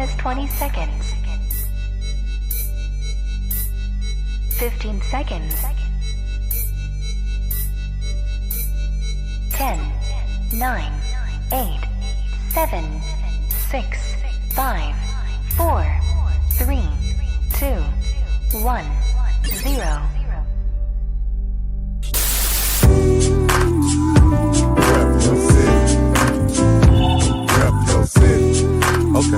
is 20 seconds. 15 seconds. 10, 9, 8, 7, 6, 5, 4, 3, 2, 1, 0. Okay.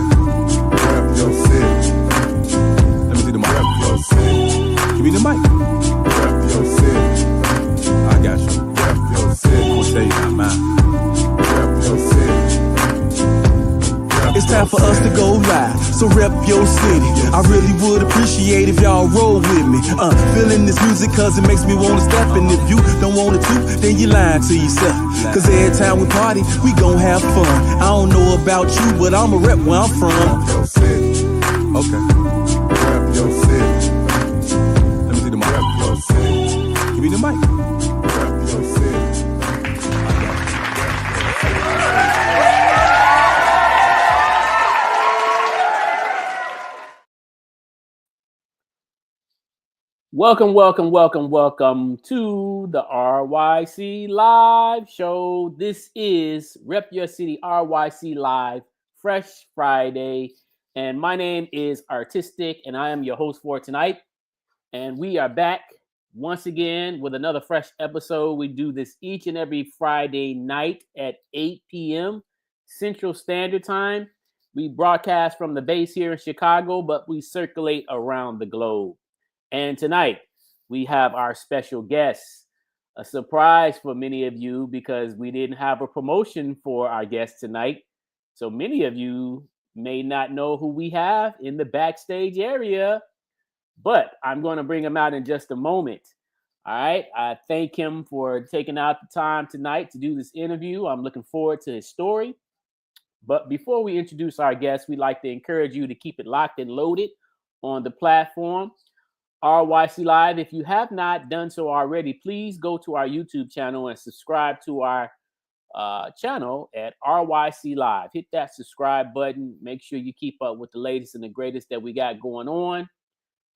Rep your city. Let me see the mic. Rep your city. Give me the mic. Rep your city. I got you. Rep your city. I'm gonna tell you about mine. Rep your city. It's time for us to go live, so rep your city. I really would appreciate if y'all roll with me. Feeling this music cause it makes me wanna step. And if you don't want it to, then you lying to yourself. Cause every time we party, we gon' have fun. I don't know about you, but I'ma rep where I'm from. Rep your city. Okay. Rep your city. Let me see the mic. Rep your city. Give me the mic. Rep your city. Welcome to the RYC Live Show. This is Rep Your City RYC Live, Fresh Friday. And my name is Artistic, and I am your host for tonight. And we are back once again with another fresh episode. We do this each and every Friday night at 8 p.m. Central Standard Time. We broadcast from the base here in Chicago, but we circulate around the globe. And tonight, we have our special guest, a surprise for many of you because we didn't have a promotion for our guest tonight. So many of you may not know who we have in the backstage area, but I'm going to bring him out in just a moment. All right. I thank him for taking out the time tonight to do this interview. I'm looking forward to his story. But before we introduce our guest, we'd like to encourage you to keep it locked and loaded on the platform RYC Live. If you have not done so already, please go to our YouTube channel and subscribe to our channel at RYC Live. Hit that subscribe button. Make sure you keep up with the latest and the greatest that we got going on.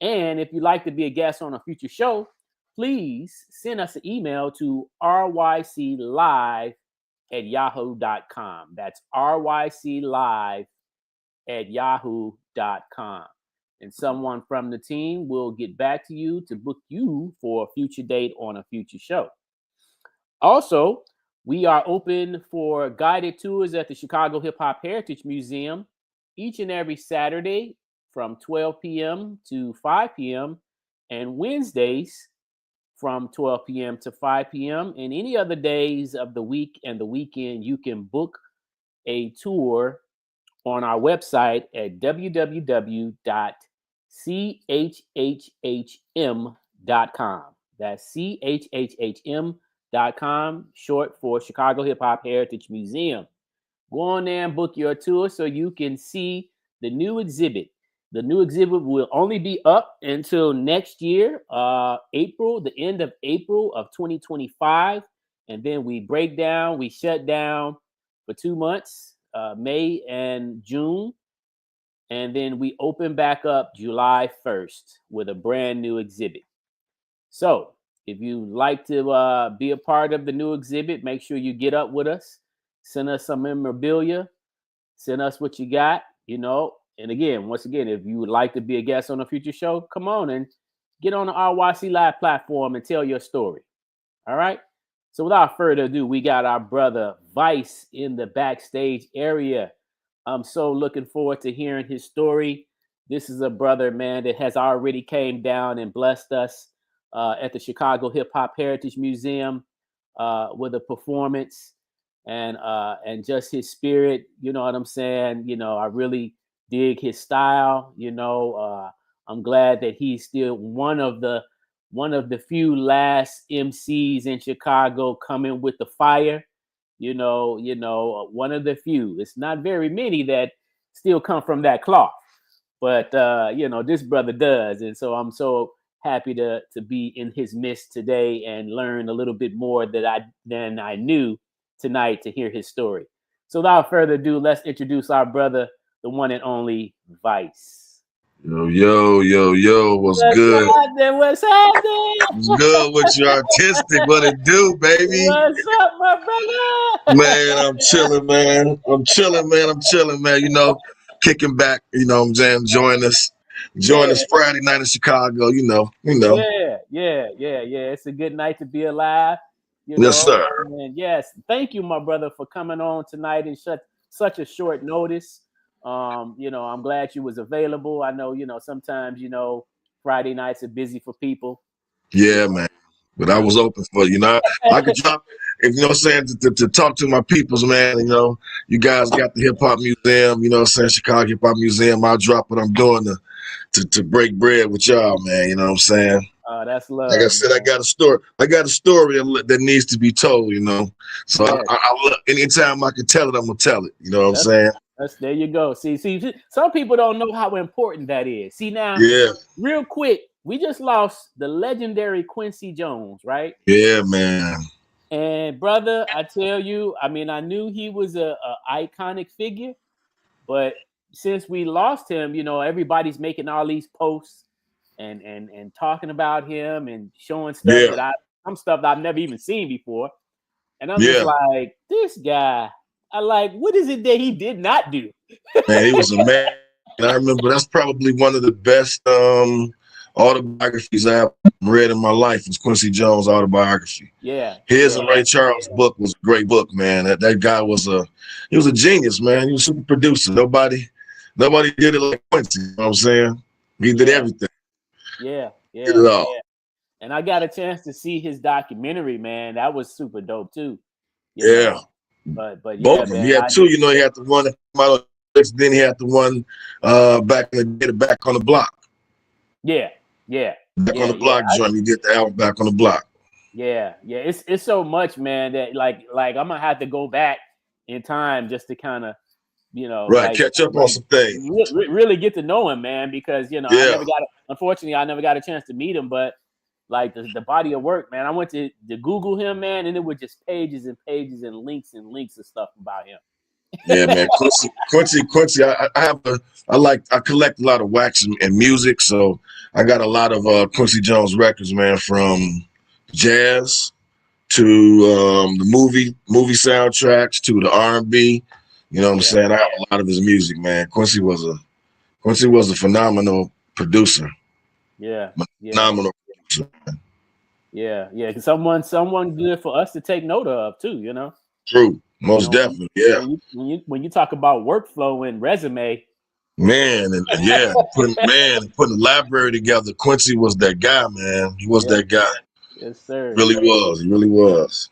And if you'd like to be a guest on a future show, please send us an email to ryclive@yahoo.com. That's ryclive@yahoo.com. And someone from the team will get back to you to book you for a future date on a future show. Also, we are open for guided tours at the Chicago Hip Hop Heritage Museum each and every Saturday from 12 p.m. to 5 p.m. and Wednesdays from 12 p.m. to 5 p.m. And any other days of the week and the weekend, you can book a tour on our website at www.chhhm.com. That's chhhm.com, short for Chicago Hip Hop Heritage Museum. Go on there and book your tour so you can see the new exhibit. The new exhibit will only be up until next year, April, the end of April of 2025. And then we shut down for 2 months. May and June, and then we open back up July 1st with a brand new exhibit. So if you'd like to be a part of the new exhibit, make sure you get up with us, send us some memorabilia, send us what you got, and again, once again, if you would like to be a guest on a future show, come on and get on the RYC Live platform and tell your story. All right. So without further ado, we got our brother Vice in the backstage area. I'm so looking forward to hearing his story. This is a brother, man, that has already came down and blessed us at the Chicago Hip Hop Heritage Museum with a performance and just his spirit. You know what I'm saying? I really dig his style. I'm glad that he's still one of the few last MCs in Chicago coming with the fire, one of the few. It's not very many that still come from that cloth, but this brother does. And so I'm so happy to be in his midst today and learn a little bit more than I knew tonight to hear his story. So without further ado, let's introduce our brother the one and only Vice. Yo, what's good? What's happening? What's good with you, artistic? What it do, baby? What's up, my brother? Man, I'm chilling, man. I'm chilling, man. You know, kicking back, you know what I'm saying? Join us Friday night in Chicago, you know. Yeah. It's a good night to be alive. Yes, sir. And yes, thank you, my brother, for coming on tonight in such a short notice. I'm glad you was available. I know, sometimes, Friday nights are busy for people. Yeah, man. But I was open for it, I could drop, if you know what I'm saying, to talk to my peoples, man. You guys got the hip hop museum, Chicago Hip Hop Museum. I'll drop what I'm doing to break bread with y'all, man. You know what I'm saying? That's love. Like I said, man. I got a story that needs to be told, So yeah. I anytime I can tell it, I'm gonna tell it. You know what I'm saying? There you go. See, some people don't know how important that is. See now, real quick, we just lost the legendary Quincy Jones, right? Yeah, man. And brother, I tell you, I knew he was a iconic figure, but since we lost him, everybody's making all these posts and talking about him and showing stuff some stuff that I've never even seen before. And I'm just like, this guy, what is it that he did not do? Man, he was a man. And I remember that's probably one of the best autobiographies I've read in my life was Quincy Jones' autobiography. Yeah. His and Ray Charles' book was a great book, man. That guy was a genius, man. He was a super producer. Nobody did it like Quincy. You know what I'm saying? He did everything. Yeah. Did it all. Yeah. And I got a chance to see his documentary, man. That was super dope too. You know? But both of them. He had two. He had the one then he had the one back in the day, Back on the Block. Yeah. Back on the Block joint. He did the album Back on the Block. Yeah. It's so much, man, that like I'm gonna have to go back in time just to kind of, catch up on some things. Really get to know him, man, because unfortunately I never got a chance to meet him, but like the body of work, man. I went to Google him, man, and it was just pages and pages and links of stuff about him. Yeah, man. Quincy. I collect a lot of wax and music, so I got a lot of Quincy Jones records, man, from jazz to the movie soundtracks to the R&B. You know what I'm saying? I have a lot of his music, man. Quincy was a phenomenal producer. Yeah. Phenomenal producer. Yeah. Because someone good for us to take note of too, True. Most definitely, yeah. When you talk about workflow and resume, man, putting the library together, Quincy was that guy, man. He was that guy. Yes, sir. He really was.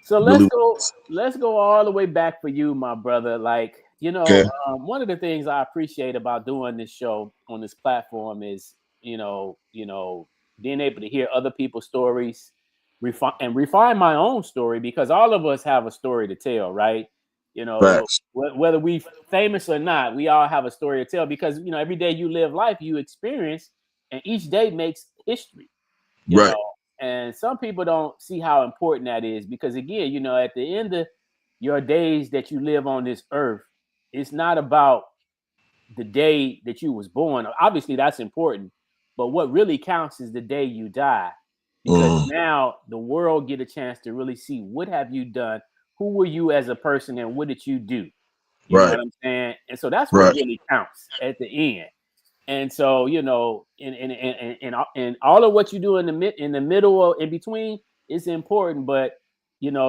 So let's go all the way back for you, my brother. One of the things I appreciate about doing this show on this platform is, being able to hear other people's stories, refine my own story, because all of us have a story to tell, right? Whether we famous or not, we all have a story to tell, because every day you live life, you experience, and each day makes history. You know? And some people don't see how important that is, because again, at the end of your days that you live on this earth, it's not about the day that you was born. Obviously that's important, but what really counts is the day you die. Because now the world get a chance to really see, what have you done? Who were you as a person, and what did you do? You know what I'm saying? And so that's what really counts at the end. And so, in all of what you do in the middle or in between is important, but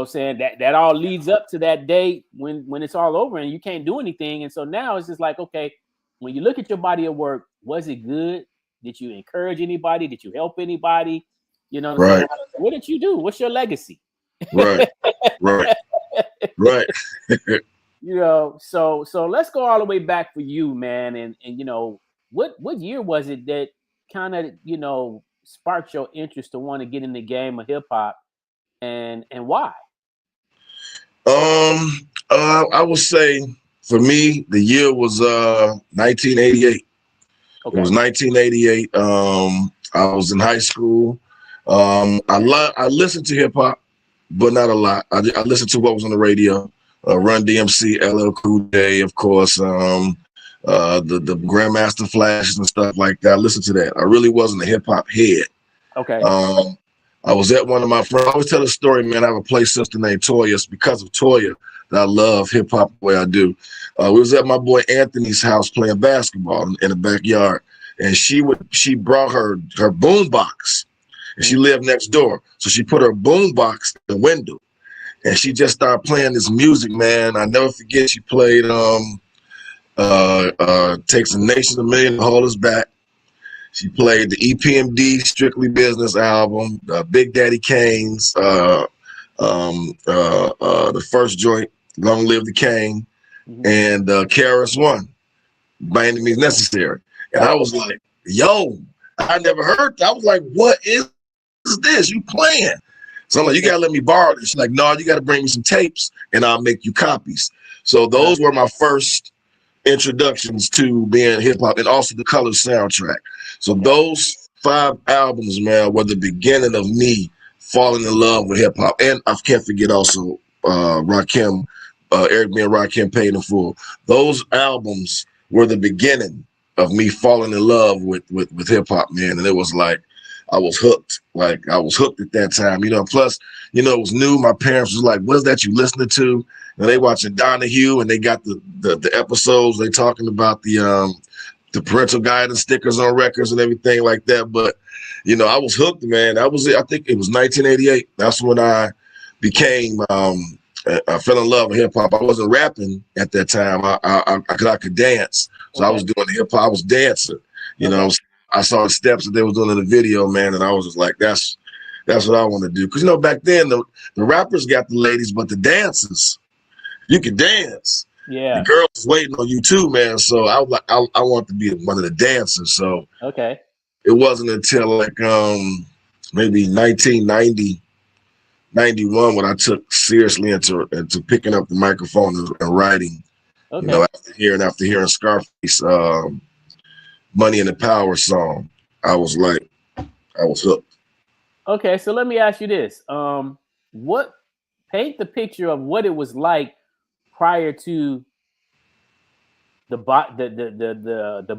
saying that all leads up to that day when it's all over and you can't do anything. And so now it's just like, okay, when you look at your body of work, was it good? Did you encourage anybody? Did you help anybody? What did you do? What's your legacy? Right. So let's go all the way back for you, man. And what year was it that kind of, sparked your interest to want to get in the game of hip hop, and why? I would say for me, the year was 1988. Okay. It was 1988. I was in high school. I listened to hip hop, but not a lot. I listened to what was on the radio. Run DMC, LL Cool J, of course. the Grandmaster Flashes and stuff like that. I listened to that. I really wasn't a hip hop head. Okay. I was at one of my friends. I always tell a story, man. I have a play sister named Toya. It's because of Toya that I love hip hop the way I do. We was at my boy Anthony's house playing basketball in the backyard, and she brought her boom box, and she lived next door. So she put her boom box in the window, and she just started playing this music, man. I never forget. She played Takes a Nation, a Million to Hold Us Back. She played the EPMD Strictly Business album, Big Daddy Kane's, the first joint, Long Live the Kane, and KRS One, By Any Means Necessary. And I was like, yo, I never heard that. I was like, what is this? You playing? So I'm like, you gotta let me borrow this. She's like, no, you gotta bring me some tapes and I'll make you copies. So those were my first introductions to being hip hop, and also the Color soundtrack. So those 5 albums, man, were the beginning of me falling in love with hip hop. And I can't forget also Rakim, Eric B. and Rakim Paid in Full. Those albums were the beginning of me falling in love with hip hop, man. And it was like I was hooked. Like I was hooked at that time, Plus, it was new. My parents was like, "What is that you listening to?" And they watching Donahue, and they got the episodes. They talking about the parental guidance stickers on records and everything like that. But I was hooked, man. I think it was 1988. That's when I became. I fell in love with hip hop. I wasn't rapping at that time. I could dance, so I was doing hip hop. I was dancing. I saw the steps that they was doing in the video, man, and I was just like, that's what I want to do. Because back then the rappers got the ladies, but the dancers, you could dance. Yeah. The girls was waiting on you too, man. So I was like, I want to be one of the dancers. So okay. It wasn't until like maybe 1990, 91 when I took seriously into picking up the microphone and writing. Okay. After hearing Scarface, Money in the Power song, I was hooked. Okay, so let me ask you this: paint the picture of what it was like prior to the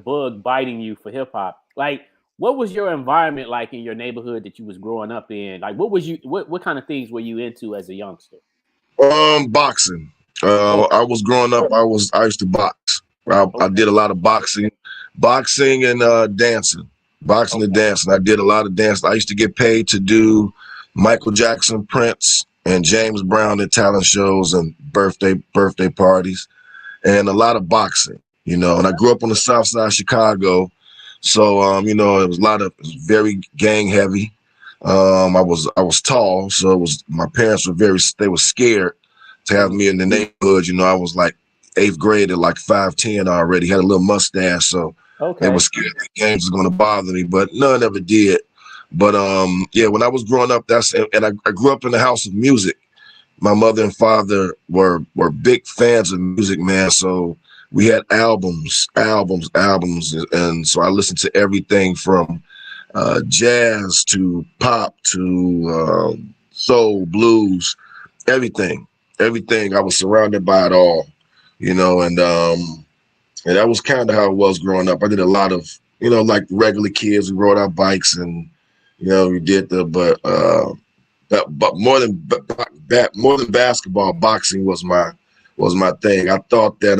bug biting you for hip hop. Like, what was your environment like in your neighborhood that you was growing up in? Like, what kind of things were you into as a youngster? Boxing. I was growing up. I used to box. I did a lot of boxing and dancing. Boxing and dancing. I did a lot of dancing. I used to get paid to do Michael Jackson, Prince, and James Brown at talent shows and birthday parties, and a lot of boxing. And I grew up on the south side of Chicago, so it was very gang heavy. I was tall, so my parents were scared to have me in the neighborhood. I was like 8th grade at like 5'10" already, had a little mustache, so they were scared the games was going to bother me, but none ever did. But when I was growing up, I grew up in the house of music. My mother and father were big fans of music, man. So we had albums, and so I listened to everything from jazz to pop to soul, blues, everything. I was surrounded by it all, and that was kind of how it was growing up. I did a lot of, like regular kids who rode our bikes, and we did but more than basketball, boxing was my thing. I thought that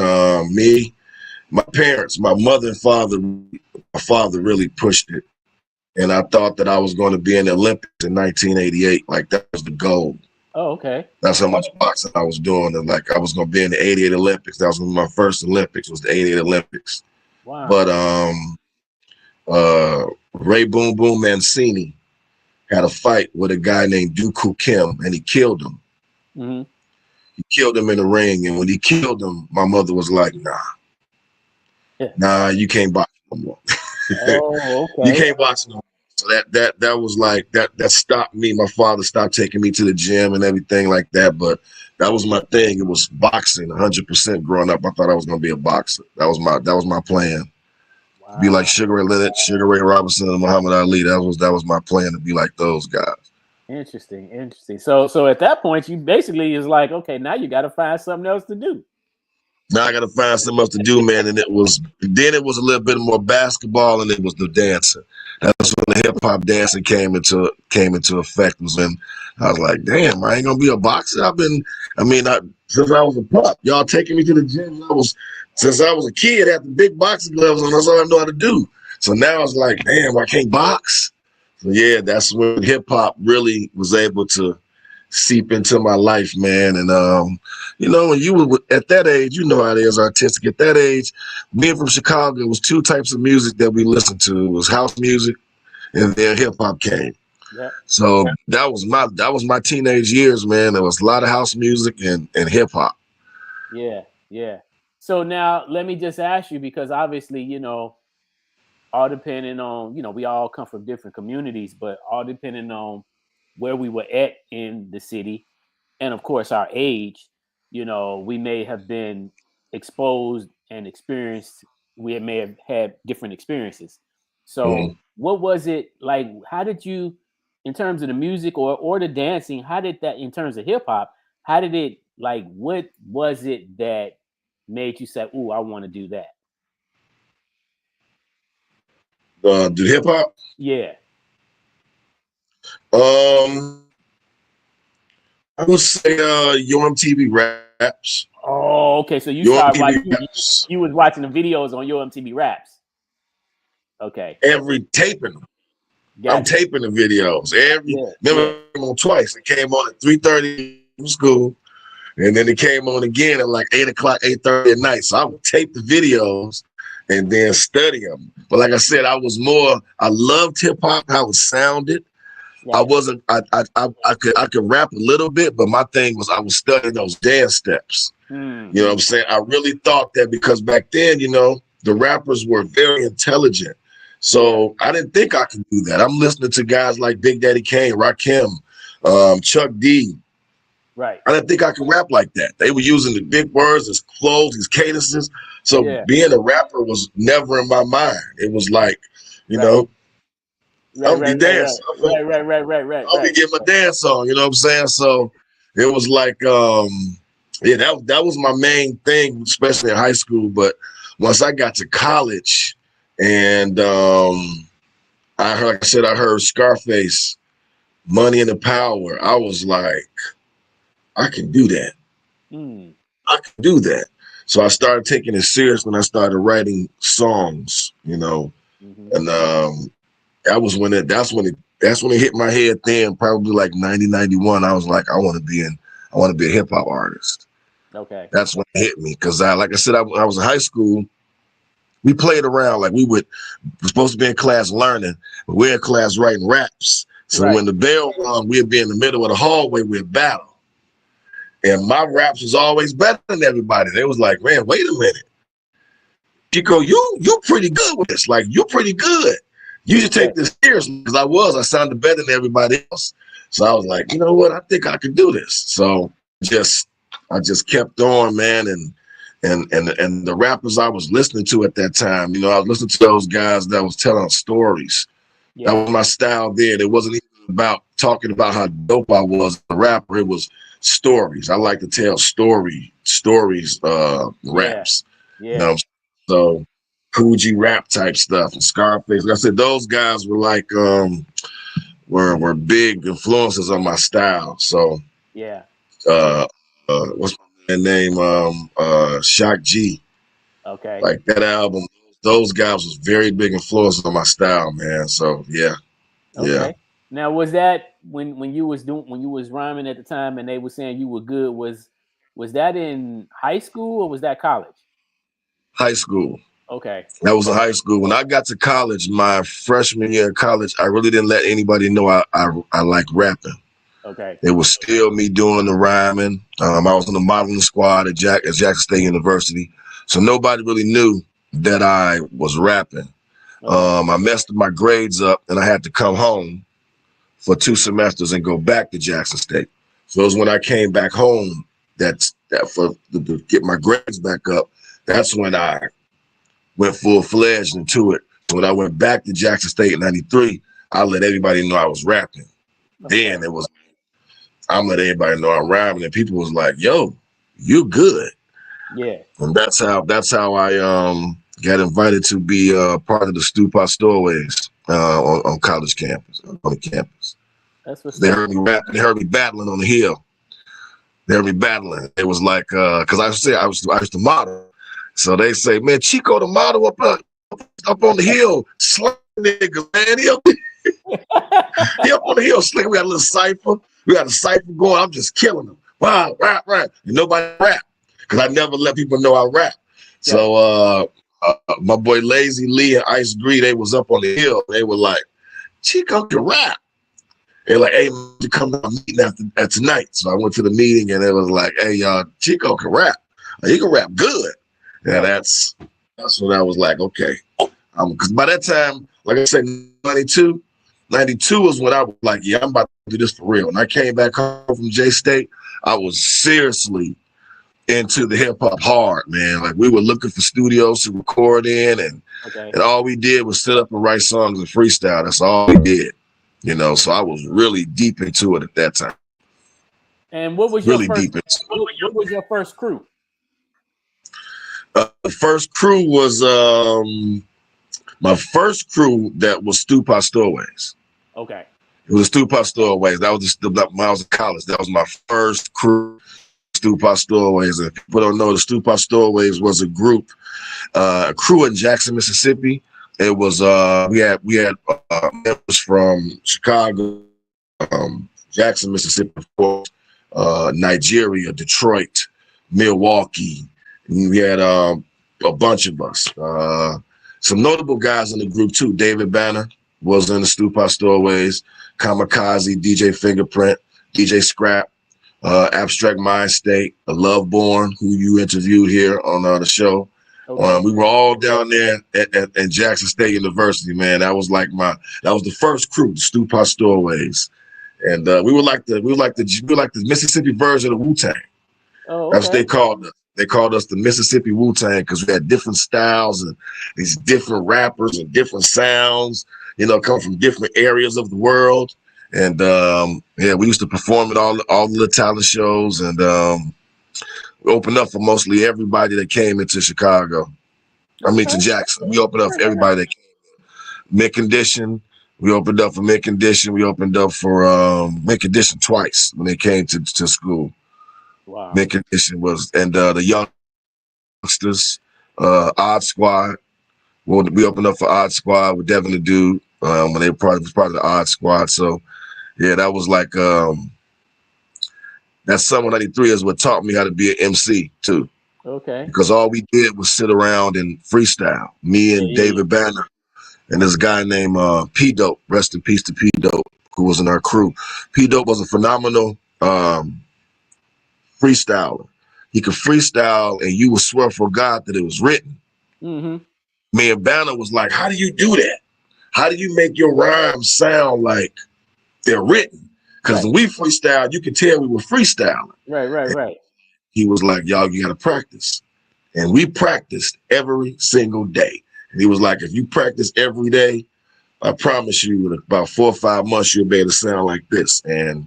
my parents, my mother and father, my father really pushed it, and I thought that I was going to be in the Olympics in 1988. Like that was the goal. Oh, okay. That's how much boxing I was doing, and like I was going to be in the '88 Olympics. That was my first Olympics. Was the '88 Olympics. Wow. But Ray Boom Boom Mancini had a fight with a guy named Dooku Kim, and he killed him. Mm-hmm. He killed him in the ring, and when he killed him, my mother was like, "Nah, you can't box no more. Oh, okay. You can't box no more." So that was like that stopped me. My father stopped taking me to the gym and everything like that, but that was my thing. It was boxing 100% growing up. I thought I was going to be a boxer. That was my plan. Wow. Be like Sugar Ray Leonard, Sugar Ray Robinson, and Muhammad Ali. That was my plan, to be like those guys. Interesting. So at that point, you basically is like, okay, now you got to find something else to do. Now I got to find something else to do, man. And it was a little bit more basketball, and it was the dancing. That's when the hip hop dancing came into effect. Was when I was like, damn, I ain't gonna be a boxer. Since I was a pup, y'all taking me to the gym. Since I was a kid, had the big boxing gloves on. That's all I know how to do. So now it's like, damn, I can't box. So yeah, that's when hip hop really was able to seep into my life, man. And when you were at that age, you know how it is artistic. At that age, being from Chicago, it was two types of music that we listened to. It was house music, and then hip hop came. Yeah. So that was my teenage years, man. There was a lot of house music and hip hop. Yeah, yeah. So now let me just ask you, because obviously, all depending on, we all come from different communities, but all depending on where we were at in the city, and of course our age, we may have been exposed and experienced. We may have had different experiences. So what was it like? How did you, in terms of the music or the dancing, how did that, in terms of hip hop, how did it, like, what was it that made you say, "Ooh, I want to do that"? Do hip hop? Yeah. I would say your MTV Raps. Oh, okay. So you started watching. You was watching the videos on Yo MTV Raps. Okay. Taping them. Gotcha. I'm taping the videos. Remember on twice. It came on at 3:30 from school, and then it came on again at like 8 o'clock, 8:30 at night. So I would tape the videos and then study them. But like I said, I loved hip hop, how it sounded. Yeah. I could rap a little bit, but my thing was I was studying those dance steps. You know what I'm saying? I really thought that because back then, the rappers were very intelligent. So I didn't think I could do that. I'm listening to guys like Big Daddy Kane, Rakim, Chuck D. Right. I didn't think I could rap like that. They were using the big words, these flows, these cadences. So being a rapper was never in my mind. It was like, I'll be dancing. Right. I'll be getting my dance on, you know what I'm saying? So it was like, that was my main thing, especially in high school. But once I got to college and I heard Scarface, Money and the Power, I was like, I can do that. I can do that. So I started taking it serious when I started writing songs, and that's when it hit my head then, probably like 90, 91. I was like, I want to be a hip hop artist. Okay. That's when it hit me. Cause like I said, I was in high school. We played around, like we're supposed to be in class learning, but we're in class writing raps. So when the bell rung, we'd be in the middle of the hallway, we'd battle. And my raps was always better than everybody. They was like, man, wait a minute. Chico, you pretty good with this. Like, you're pretty good. You should take this seriously. Because I sounded better than everybody else. So I was like, you know what? I think I could do this. So I just kept on, man. And the rappers I was listening to at that time, I was listening to those guys that was telling stories. Yeah. That was my style then. It wasn't even about talking about how dope I was as a rapper. It was stories. I like to tell stories, raps. Yeah. So Coogee rap type stuff and Scarface. Like I said, those guys were like were big influences on my style. So what's my name? Shock G. Okay. Like that album, those guys was very big influences on my style, man. So yeah. Okay. Yeah. Now, was that when you was rhyming at the time and they were saying you were good, was that in high school or was that college? High school. Okay. That was in high school. When I got to college, my freshman year of college, I really didn't let anybody know I like rapping. Okay. It was still me doing the rhyming. I was in the modeling squad at Jackson State University. So nobody really knew that I was rapping. Okay. I messed my grades up and I had to come home for 2 semesters and go back to Jackson State. So it was when I came back home to get my grades back up. That's when I went full-fledged into it. When I went back to Jackson State in 93, I let everybody know I was rapping. Okay. Then I'm letting everybody know I'm rhyming, and people was like, yo, you good. Yeah. And that's how I got invited to be part of the Stupa Stowaways on college campus, on the campus. That's what's They up. heard me rap. They heard me battling on the hill. They heard me battling. It was like because I used to model. So they say, man, Chico the model up on the hill, slang nigga, man. He up on the hill, sling. We got a little cipher. We got a cipher going. I'm just killing them. Wow, rap. And nobody rap because I never let people know I rap. Yeah. So my boy Lazy Lee and Ice Gree, they was up on the hill. They were like, Chico can rap. They're like, hey, you come to a meeting at tonight. So I went to the meeting and it was like, hey, Chico can rap. He can rap good. Yeah, that's when I was like, okay. Because by that time, like I said, 92 was when I was like, yeah, I'm about to do this for real. And I came back home from J-State, I was seriously into the hip hop hard, man. Like we were looking for studios to record in, and all we did was sit up and write songs and freestyle. That's all we did, So I was really deep into it at that time. And what was really your first? Deep into it. What was your first crew? The first crew was my first crew that was Stupa Stowaways. Okay. It was Stupa Stowaways. That was when I was in college. That was my first crew, Stupa Stowaways. And if people don't know, the Stupa Stowaways was a group, a crew in Jackson, Mississippi. It was we had members from Chicago, Jackson, Mississippi, of course, Nigeria, Detroit, Milwaukee. And we had a bunch of us. Some notable guys in the group too. David Banner was in the Stupa Stowaways. Kamikaze, DJ Fingerprint, DJ Scrap, Abstract Mind State, Loveborn, who you interviewed here on the show. Okay. We were all down there at Jackson State University, man. That was the first crew, the Stupa Stowaways, and we were like the Mississippi version of Wu-Tang. Oh, okay. That's what they called us. They called us the Mississippi Wu-Tang because we had different styles and these different rappers and different sounds, come from different areas of the world. And we used to perform at all the talent shows, and we opened up for mostly everybody that came into Chicago. To Jackson. We opened up for everybody that came. Mint Condition. We opened up for Mint Condition. We opened up for Mint Condition twice when they came to school. Wow. Mint Condition was, and the youngsters, Odd Squad. Well, we opened up for Odd Squad with Devin the Dude when they was part of the Odd Squad. So, yeah, that was like that Summer '93 is what taught me how to be an MC too. Okay. Because all we did was sit around and freestyle. Me and David Banner and this guy named P Dope. Rest in peace to P Dope, who was in our crew. P Dope was a phenomenal freestyler. He could freestyle, and you would swear for God that it was written. Mm-hmm. Me and Banner was like, "How do you do that? How do you make your rhymes sound like they're written?" Because when we freestyled, you could tell we were freestyling. Right. He was like, "Y'all, you got to practice," and we practiced every single day. And he was like, "If you practice every day, I promise you, in about 4 or 5 months, you'll be able to sound like this." And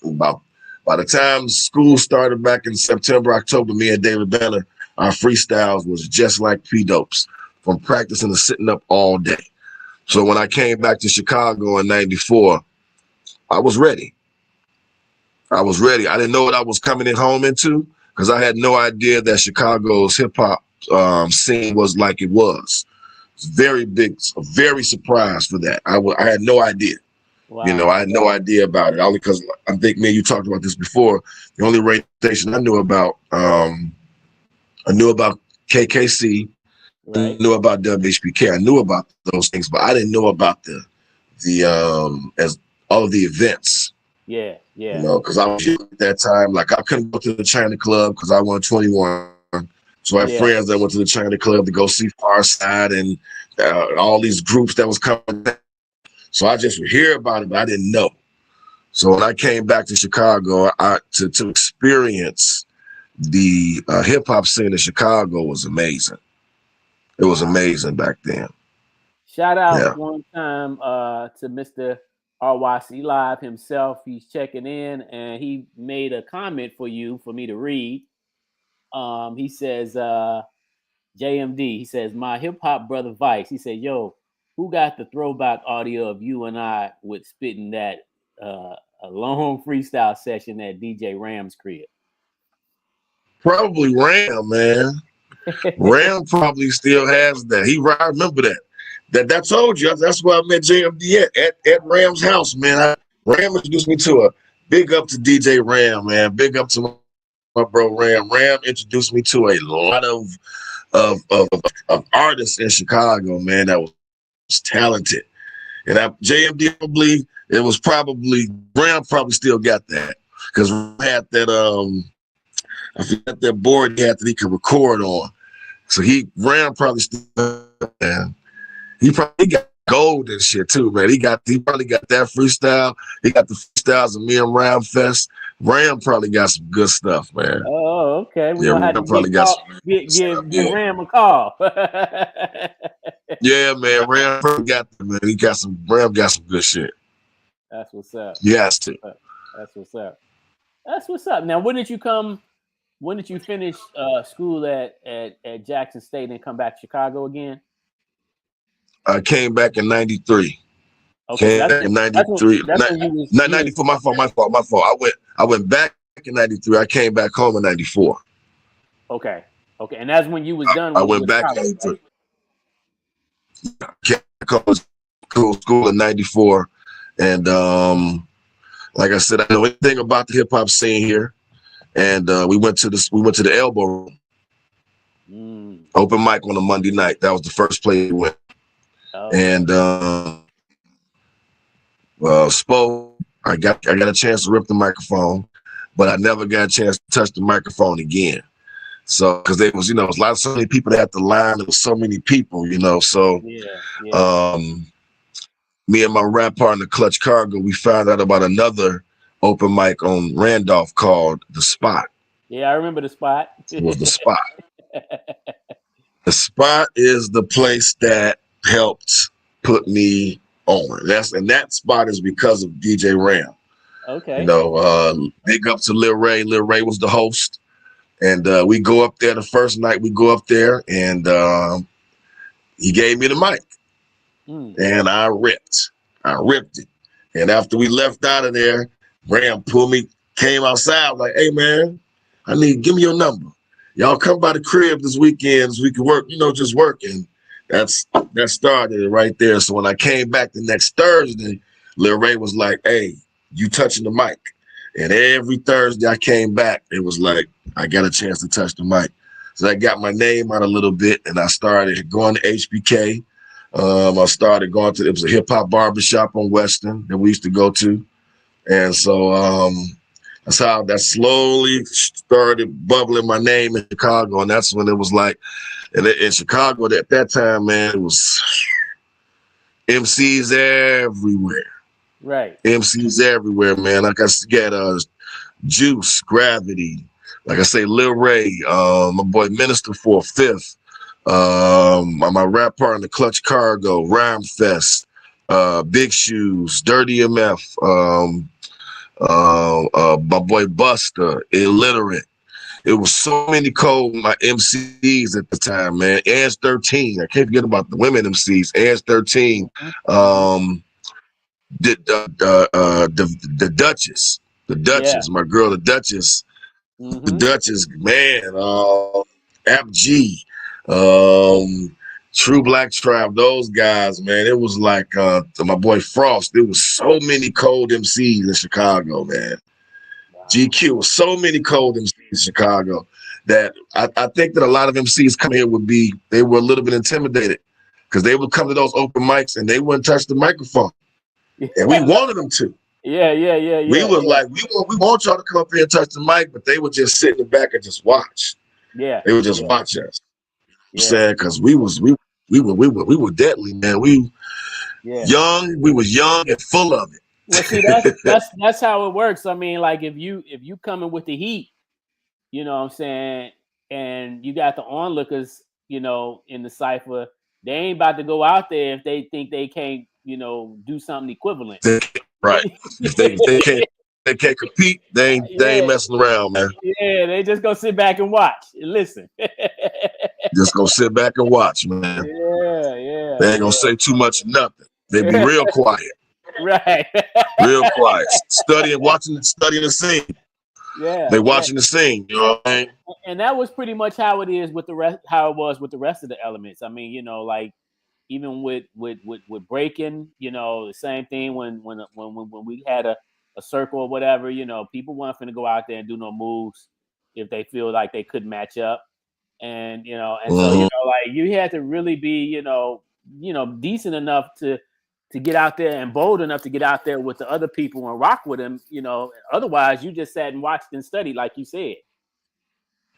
by the time school started back in September, October, me and David Banner, our freestyles was just like P Dope's, from practicing and sitting up all day. So when I came back to Chicago in '94, I was ready. I didn't know what I was coming in home into because I had no idea that Chicago's hip hop scene was like it was. It's very big, very surprised for that. I had no idea. Wow. I had no idea about it. Only because I think me and you talked about this before. The only radio station I knew about, KKC, I knew about WHPK. I knew about those things, but I didn't know about the as all of the events. Yeah. Because I was young at that time. Like I couldn't go to the China Club because I wasn't 21. So I had friends that went to the China Club to go see Far Side and all these groups that was coming. So I just would hear about it, but I didn't know. So when I came back to Chicago, to experience the hip hop scene in Chicago was amazing. It was amazing back then. Shout out one time to Mr. RYC Live himself. He's checking in, and he made a comment for you for me to read. He says, JMD, he says, my hip hop brother Vice, he said, yo, who got the throwback audio of you and I with spitting that a long freestyle session at DJ Ram's crib? Probably Ram, man. Ram probably still has that. I remember that. That told you. That's where I met JMD at Ram's house, man. Ram introduced me to a big up to DJ Ram, man. Big up to my bro Ram. Ram introduced me to a lot of artists in Chicago, man, that was talented. And JMD Ram probably still got that, because Ram had that I forgot that board he had that he could record on. So Ram probably still, man. He probably got gold and shit too, man. He probably got that freestyle. He got the freestyles of me and Ram Fest. Ram probably got some good stuff, man. Oh, okay. We Ram probably give Ram a call. Yeah, man. Ram probably got that, man. Ram got some good shit. That's what's up. He has to. That's what's up. That's what's up. Now, when did you finish school at Jackson State and come back to Chicago again? I came back in 93. Okay, came back in 93. 94, my fault. I went back in 93. I came back home in 94. Okay. And that's when you was done. I went back in 93. Came back school in 94. And like I said, I know anything about the hip hop scene here. And we went to the Elbow Room. Open mic on a Monday night. That was the first place we went. Oh. And I got a chance to rip the microphone, but I never got a chance to touch the microphone again. So, because there was, so many people that had to line. There was so many people, So, me and my rap partner Clutch Cargo, we found out about another open mic on Randolph called The Spot. Yeah, I remember The Spot. It was The Spot. The Spot is the place that helped put me on. That spot is because of DJ Ram. Okay. Big up to Lil Ray. Lil Ray was the host. And we go up there the first night we go up there, and he gave me the mic. And I ripped it. And after we left out of there, Ram came outside like, hey man, give me your number. Y'all come by the crib this weekend so we can work, just work. And that started it right there. So when I came back the next Thursday, Lil Ray was like, hey, you touching the mic. And every Thursday I came back, it was like, I got a chance to touch the mic. So I got my name out a little bit, and I started going to HBK. I started going to, it was a hip hop barbershop on Western that we used to go to. And so that's how that slowly started bubbling my name in Chicago. And that's when it was like, in Chicago at that time, man, it was MCs everywhere. Right. MCs everywhere, man. Like I got Juice, Gravity, like I say, Lil Ray, my boy Minister 4/5, my rap partner Clutch Cargo, Rhyme Fest, Big Shoes, Dirty MF, my boy Buster, Illiterate. It was so many cold my MCs at the time, man. Ans 13. I can't forget about the women MCs. Ans 13. The Duchess. The Duchess. Yeah. My girl, the Duchess. The Duchess, man. App G. True Black Tribe. Those guys, man. It was like my boy Frost. There was so many cold MCs in Chicago, man. GQ was so many cold MCs in Chicago that I think that a lot of MCs come here they were a little bit intimidated because they would come to those open mics and they wouldn't touch the microphone. And we wanted them to. Yeah. We was like, we want y'all to come up here and touch the mic, but they would just sit in the back and just watch. Yeah. They would just watch us. I'm saying, because we were deadly, man. We was young and full of it. Well, see, that's how it works. I mean, like if you coming with the heat, you know what I'm saying, and you got the onlookers, in the cypher, they ain't about to go out there if they think they can't, do something equivalent. Right. if they can't they can't compete, they ain't messing around, man. Yeah, they just gonna sit back and watch and listen. Just gonna sit back and watch, man. Yeah. They ain't gonna say too much of nothing. They be real quiet. Right. Real quiet. Studying the scene. Yeah. They watching the scene, you know what I mean? And that was pretty much how it is with the rest, how it was with the rest of the elements. I mean, you know, like even with breaking, you know, the same thing when we had a circle or whatever, you know, people weren't finna go out there and do no moves if they feel like they couldn't match up. And, you know, and so, you know, like you had to really be, you know, decent enough to get out there and bold enough to get out there with the other people and rock with them, you know, otherwise you just sat and watched and studied, like you said.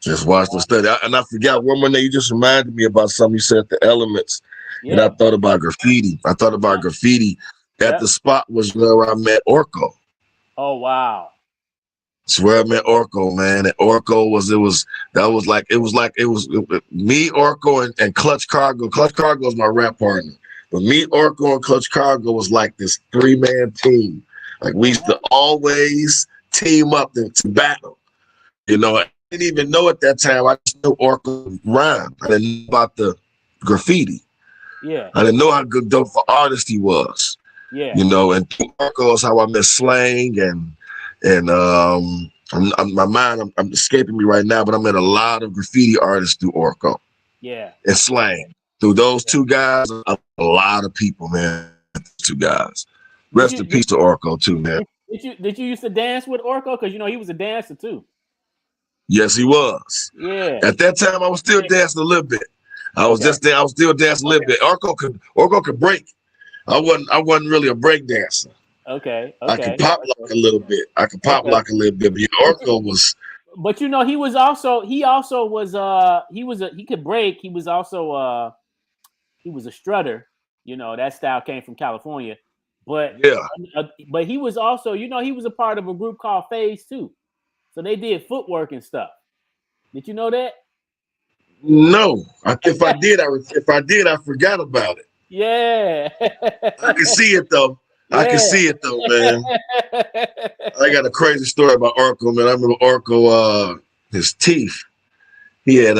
Just watched and study. And I forgot one more name. You just reminded me about something you said, the elements. Yeah. And I thought about graffiti. At the spot was where I met Orko. Oh, wow. It's where I met Orko, man. And Orko was me, Orko, and Clutch Cargo. Clutch Cargo is my rap partner. But me, Orko, and Clutch Cargo was like this 3-man team. Like we used to always team up to battle. You know, I didn't even know at that time. I just knew Orko rhyme. I didn't know about the graffiti. Yeah. I didn't know how good dope for artist he was. Yeah. You know, and through Orko is how I met Slang and my mind, I'm escaping me right now, but I met a lot of graffiti artists through Orko. Yeah. And Slang. Through those two guys, a lot of people, man. 2 guys. Rest in peace to Orko too, man. Did you used to dance with Orko? Because you know he was a dancer too. Yes, he was. Yeah. At that time, I was still dancing a little bit. I was still dancing a little bit. Orko could break. I wasn't really a break dancer. Okay. I could pop like a little bit. But Orko was. But you know, he could break. He was also he was a strutter. You know, that style came from California. But but he was also, you know, he was a part of a group called Phase 2. So they did footwork and stuff. Did you know that? No. If I did, I forgot about it. Yeah. I can see it though. Yeah. I can see it though, man. I got a crazy story about Orko, man. I remember Orko, his teeth. He had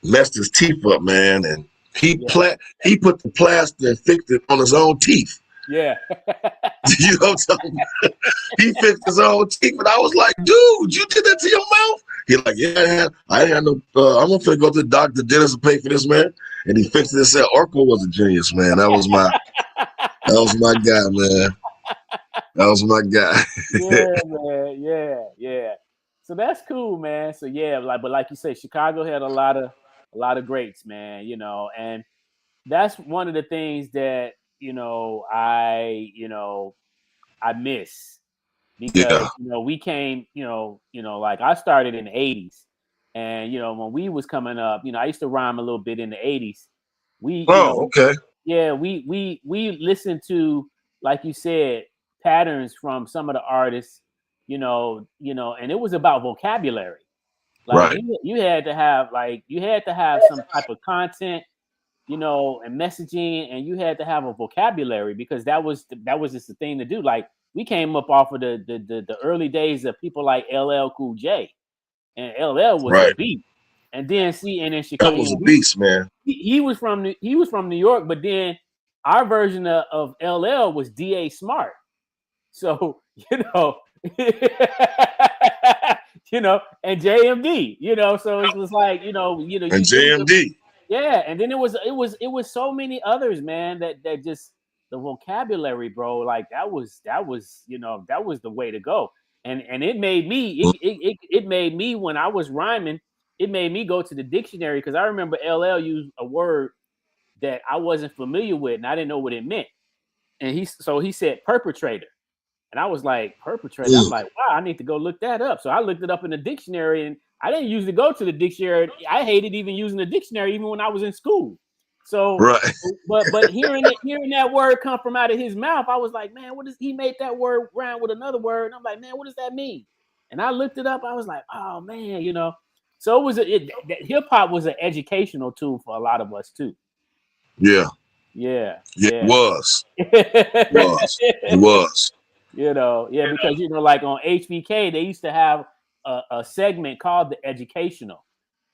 messed his teeth up, man, and he put the plaster and fixed it on his own teeth. Yeah. You know what I'm talking about? He fixed his own teeth, and I was like, dude, you did that to your mouth? He like, yeah, I didn't have no, I'm going to go to the doctor, dentist, and pay for this, man. And he fixed it and said, Orko was a genius, man. That was my guy, man. That was my guy. Yeah, man. Yeah. So that's cool, man. So yeah, but like you say, Chicago had a lot of greats, man, you know, and that's one of the things that, you know, I miss because, you know, we came, you know, like I started in the 80s and, you know, when we was coming up, you know, I used to rhyme a little bit in the 80s. We listened to, like you said, patterns from some of the artists, you know, and it was about vocabulary. Like you had to have some type of content, you know, and messaging, and you had to have a vocabulary because that was just the thing to do. Like we came up off of the early days of people like LL Cool J, and LL was a beast. And then in Chicago, that was a beast, man. He was from New York, but then our version of LL was DA Smart. So you know, and JMD, you know, so it was like, you know, and JMD. Yeah, and then it was so many others, man, that just the vocabulary, bro, like that was you know, that was the way to go. And it made me it made me when I was rhyming, it made me go to the dictionary because I remember LL used a word that I wasn't familiar with and I didn't know what it meant. And he said perpetrator. And I was like, perpetrator. I'm like, wow, I need to go look that up. So I looked it up in the dictionary, and I didn't usually go to the dictionary. I hated even using the dictionary, even when I was in school. So, but hearing that word come from out of his mouth, I was like, man, he made that word rhyme with another word? And I'm like, man, what does that mean? And I looked it up. I was like, oh man, you know. So hip hop was an educational tool for a lot of us too. Yeah. Yeah. It was. It was. Because like on HBK, they used to have a segment called the Educational,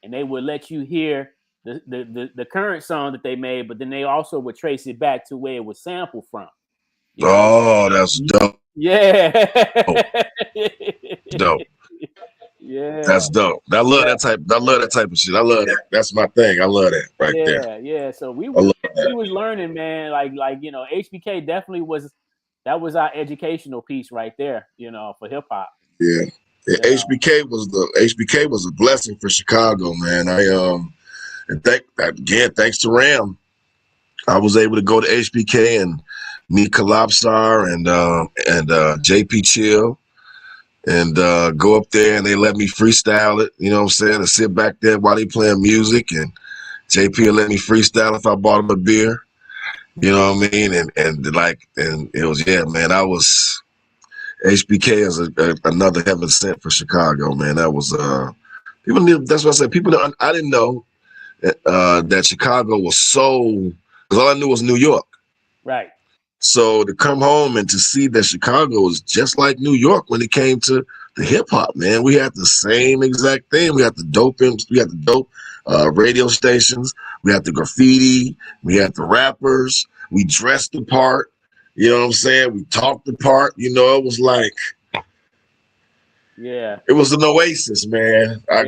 and they would let you hear the current song that they made, but then they also would trace it back to where it was sampled from. Oh, that's dope. Yeah. Dope. Yeah. That's dope. I love that type. I love that type of shit. I love that. That's my thing. I love that right there. Yeah. So we was learning, man. Like HBK definitely was. That was our educational piece right there. For hip hop. Yeah. HBK was a blessing for Chicago, man. And thanks to Ram, I was able to go to HBK and meet Kalopsar and JP Chill. And go up there and they let me freestyle it, you know what I'm saying? And sit back there while they playing music, and JP will let me freestyle if I bought him a beer. You know what I mean? And it was, man, I was HBK is another heaven sent for Chicago, man. That was that's what I said. I didn't know that Chicago was so, because all I knew was New York. Right. So to come home and to see that Chicago was just like New York when it came to the hip hop, man, we had the same exact thing. We had the dope radio stations. We had the graffiti. We had the rappers. We dressed the part. You know what I'm saying? We talked the part. It was like, it was an oasis, man. I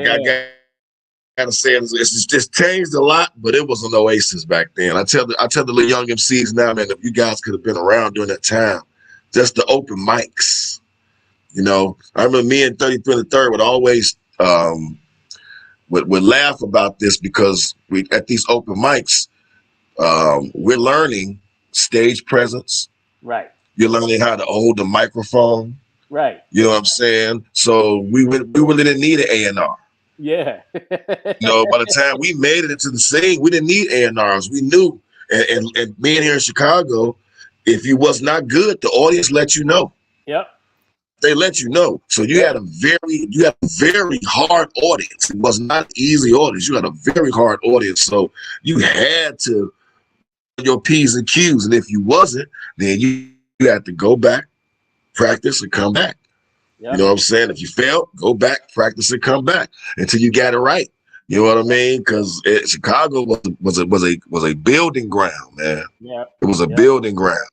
gotta say it's just changed a lot, but it was an oasis back then. I tell the little young MCs now, man, if you guys could have been around during that time, just the open mics. I remember me and 33 and the Third would always would laugh about this, because we at these open mics, we're learning stage presence. Right. You're learning how to hold the microphone. Right. You know what I'm saying? So we really didn't need an A&R. Yeah. By the time we made it into the scene, we didn't need A&Rs. We knew, and being here in Chicago, if you was not good, the audience let you know. Yep. They let you know. So you had a very hard audience. It was not an easy audience. You had a very hard audience. So you had to your P's and Q's, and if you wasn't, then you had to go back, practice, and come back. Yep. You know what I'm saying? If you failed, go back, practice, and come back until you got it right. You know what I mean? Because Chicago was a building ground, man. Yeah, it was a building ground.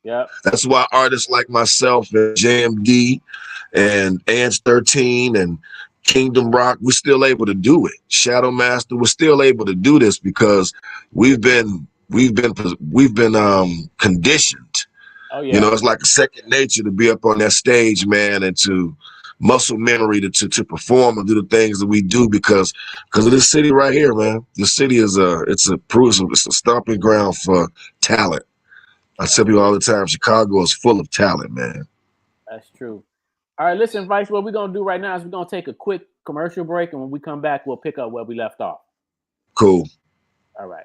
Yeah, that's why artists like myself and JMD and Ants 13 and Kingdom Rock, we're still able to do it. Shadow Master, we're still able to do this because we've been conditioned. Oh, yeah. It's like a second nature to be up on that stage, man, and to muscle memory to perform and do the things that we do because of this city right here, man. This city is it's a stomping ground for talent. I tell people all the time, Chicago is full of talent, man. That's true. All right, listen, Vice, what we're going to do right now is we're going to take a quick commercial break, and when we come back, we'll pick up where we left off. Cool. All right.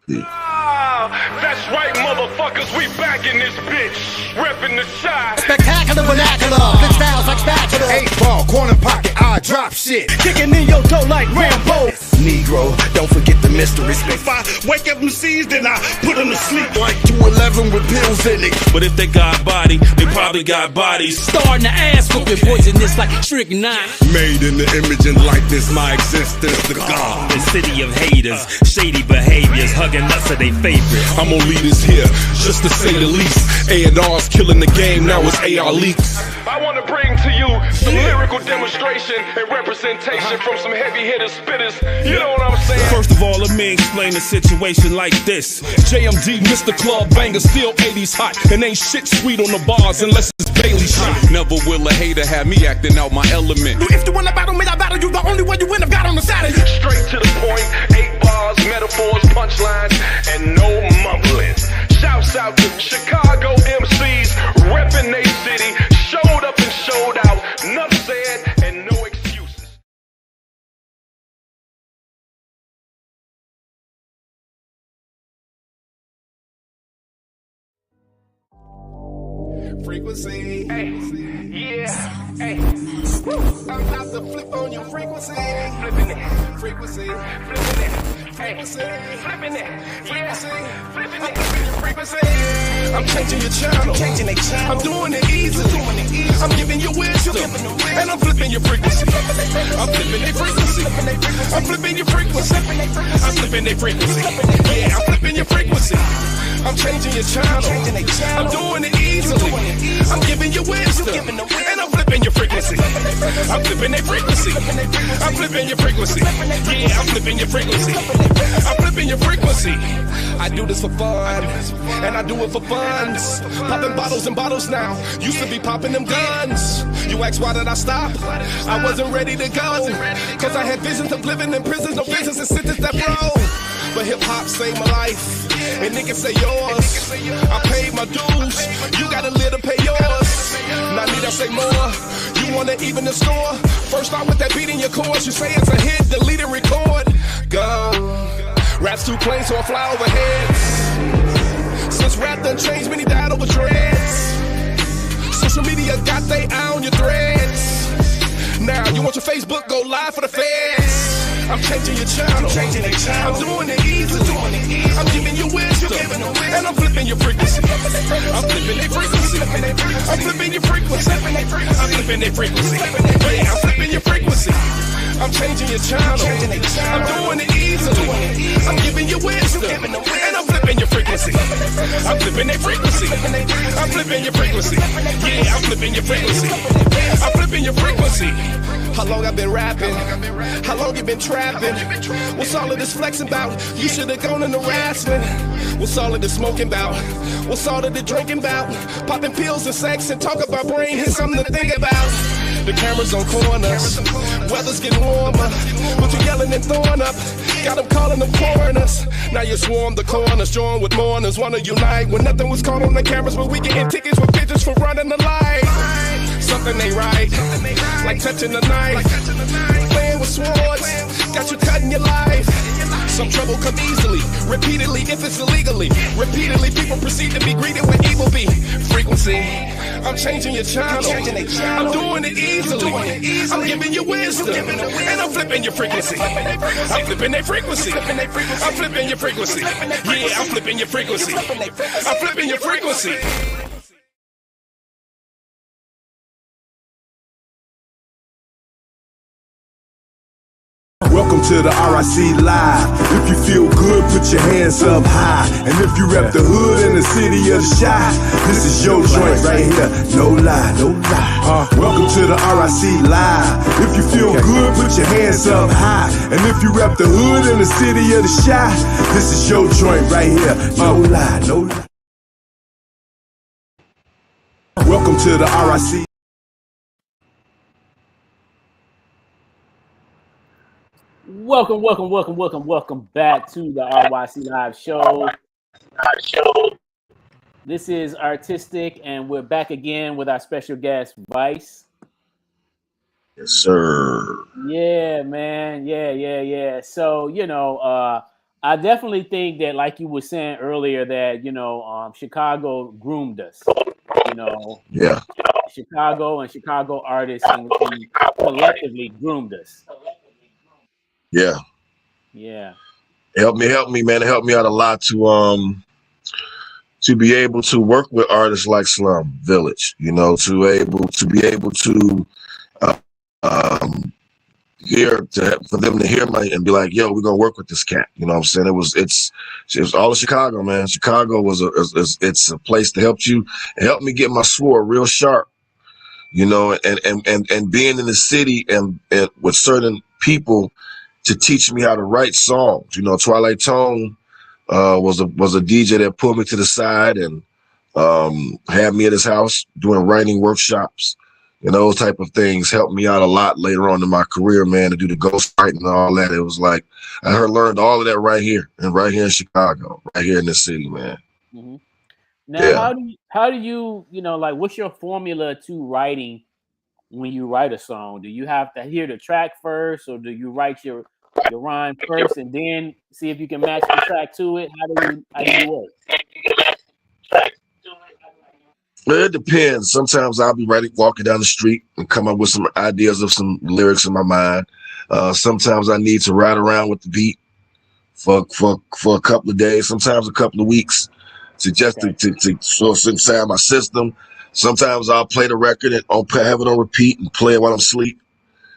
That's right, motherfuckers, we back in this bitch, reppin' the side. Spectacular vernacular, big styles like spatula. 8-ball, corner pocket, I drop shit. Kicking in your dough like Rambo. Negro, don't forget the mysteries. If I wake up MCs, then I put them to sleep. Like 211 with pills in it. But if they got body, they probably got bodies. Starting to ass whooping poisonous like strychnine. Made in the image and likeness, my existence, the God. The city of haters, shady behaviors, hugging us of they favorite. I'm gonna lead us here, just to say the least. A&R's killing the game, now it's AR leaks. I wanna bring to you some lyrical demonstration and representation from some heavy hitter spitters. You know what I'm saying? First of all, let me explain the situation like this. JMD, Mr. Club Banger, still 80s hot, and ain't shit sweet on the bars unless it's Bailey shot. Never will a hater have me acting out my element. If you wanna battle me, I battle you. The only way you win, I've got on the side of you. Straight to the point, 8 bars, metaphors, punchlines, and no mumbling. Shouts out to Chicago MCs, reppin' they city, showed up and showed out, enough said and no excuses. Frequency. Hey. Yeah. Hey. I'm about to flip on your frequency. Flipping it. Frequency. Flipping it. Frequency. Flipping it. Frequency. Flipping it. Frequency. I'm changing your channel. I'm doing it easily. I'm giving you wisdom. And I'm flipping your frequency. I'm flipping their frequency. I'm flipping your frequency. I'm flipping their frequency. Yeah, I'm flipping your frequency. I'm changing your channel. I'm doing it easily. I'm giving you wisdom. And I'm flipping your frequency. I'm flipping their frequency. I'm flipping your frequency. Yeah, I'm flipping your frequency. I'm flipping your frequency. I do this for fun. And I do it for funds. Popping bottles and bottles now. Used to be popping them guns. You ask why did I stop? I wasn't ready to go. Cause I had visions of living in prisons. No business in sentence that bro. But hip-hop saved my life. And niggas say yours. I paid my dues. You got a little pay yours. Now need I say more? You wanna even the score? First start with that beat in your chords. You say it's a hit, delete and record. Go. Rap's too plain, so I fly over heads. Since rap done changed, many died over dreads. Social media got they eye on your threads. Now you want your Facebook, go live for the feds. I'm changing your channel. I'm doing it easily. I'm giving you wisdom. And I'm flipping your frequency. I'm flipping their frequency. I'm flipping your frequency. I'm flipping their frequency. Yeah, I'm flipping your frequency. I'm changing your channel. I'm doing it easily. I'm giving you wisdom. And I'm flipping your frequency. I'm flipping their frequency. I'm flipping your frequency. Yeah, I'm flipping your frequency. I'm flipping your frequency. How long I've been rapping? How long you been trapping? What's all of this flexing about? You should have gone into wrestling. What's all of this smoking about? What's all of the drinking about? Popping pills and sex and talk about brain. Here's something to think about. The cameras on corners. Weather's getting warmer. But you yelling and throwing up. Got them calling them coroners. Now you swarm the corners. Join with mourners. Wanna unite when nothing was caught on the cameras. But we getting tickets with bitches for running the light. Something ain't right. Like touching the knife. Playing with swords. Got you cutting your life. Some trouble come easily, repeatedly if it's illegally. Repeatedly people proceed to be greeted with evil be. Frequency, I'm changing your channel. I'm doing it easily. I'm giving you wisdom. And I'm flipping your frequency. I'm flipping their frequency. I'm flipping your frequency. Yeah, I'm flipping your frequency. I'm flipping your frequency. Welcome to the RYC Live. If you feel good, put your hands up high. And if you rep the hood in the city of the Chi, this is your joint right here. No lie, no lie. Welcome to the RYC Live. If you feel good, put your hands up high. And if you rep the hood in the city of the Chi, this is your joint right here. No lie, no lie. Welcome to the RYC. Welcome back to the RYC Live Show. This is Artistic, and we're back again with our special guest, Vice. Yes, sir. Yeah, man. Yeah. So, I definitely think that, like you were saying earlier, that, Chicago groomed us, Yeah. Chicago and Chicago artists and collectively groomed us. Yeah. Help me, man. It helped me out a lot to be able to work with artists like Slum Village, to be able to for them to hear me and be like, yo, we're gonna work with this cat. You know what I'm saying? It was all of Chicago, man. Chicago it's a place to help you. It helped me get my sword real sharp, and being in the city and with certain people to teach me how to write songs. Twilight Tone was a DJ that pulled me to the side and had me at his house doing writing workshops. Those type of things helped me out a lot later on in my career, man, to do the ghostwriting and all that. It was like I learned all of that right here in Chicago, right here in this city, man. Mm-hmm. Now, how do you what's your formula to writing when you write a song? Do you have to hear the track first, or do you write your rhyme first and then see if you can match the track to it? How do you work? Well, it depends. Sometimes I'll be walking down the street and come up with some ideas of some lyrics in my mind. Sometimes I need to ride around with the beat for a couple of days, sometimes a couple of weeks, to just to sort of inside my system. Sometimes I'll play the record and I'll have it on repeat and play it while I'm asleep.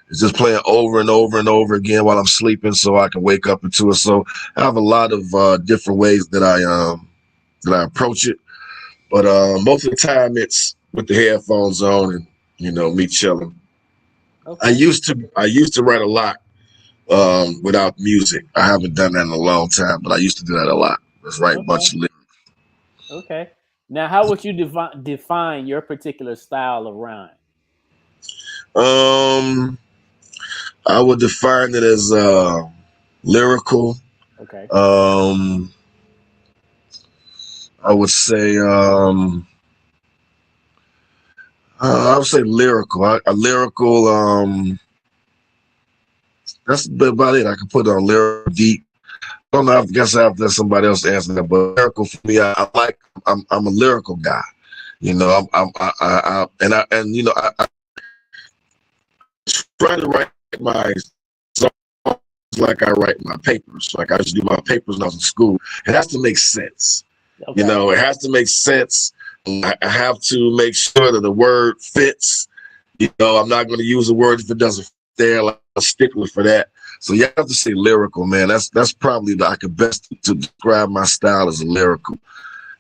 It's just playing over and over and over again while I'm sleeping, so I can wake up into it. So I have a lot of different ways that I approach it. But most of the time, it's with the headphones on and me chilling. Okay. I used to write a lot without music. I haven't done that in a long time, but I used to do that a lot. Just write a bunch of lyrics. Okay. Now, how would you define your particular style of rhyme? I would define it as lyrical. Okay. I would say lyrical. A lyrical. That's about it. I can put it on lyrical deep. I don't know. I guess I have to let somebody else answer that. But lyrical for me, I'm a lyrical guy. I try to write my songs like I write my papers. Like I used to do my papers when I was in school. It has to make sense. Okay. It has to make sense. I have to make sure that the word fits. I'm not going to use a word if it doesn't fit there. Like a stickler for that. So you have to say lyrical, man. That's probably the best to describe my style as a lyrical.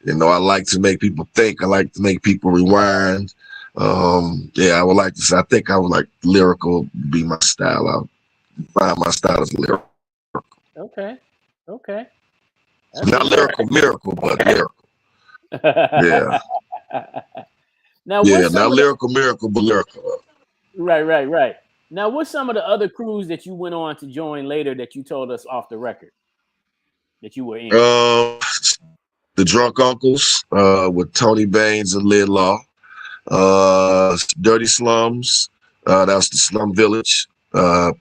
I like to make people think. I like to make people rewind. I would like to say. I think I would like lyrical be my style. I'll find my style as lyrical. Okay. Not lyrical miracle, but lyrical. Yeah. Now, not lyrical miracle, but lyrical. Right. Now, what's some of the other crews that you went on to join later that you told us off the record that you were in? The Drunk Uncles with Tony Baines and Lid Law. Dirty Slums. That's the Slum Village with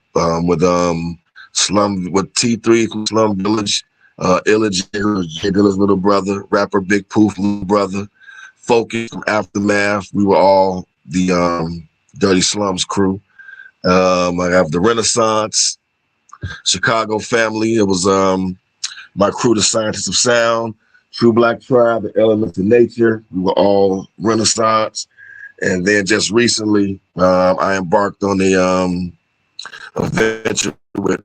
T3 from Slum Village. Illa's little brother, rapper Big Poof little brother, Focus from Aftermath. We were all the Dirty Slums crew. I have the Renaissance, Chicago family. It was my crew, the Scientists of Sound, True Black Tribe, the Elements of Nature. We were all Renaissance. And then just recently, I embarked on a venture with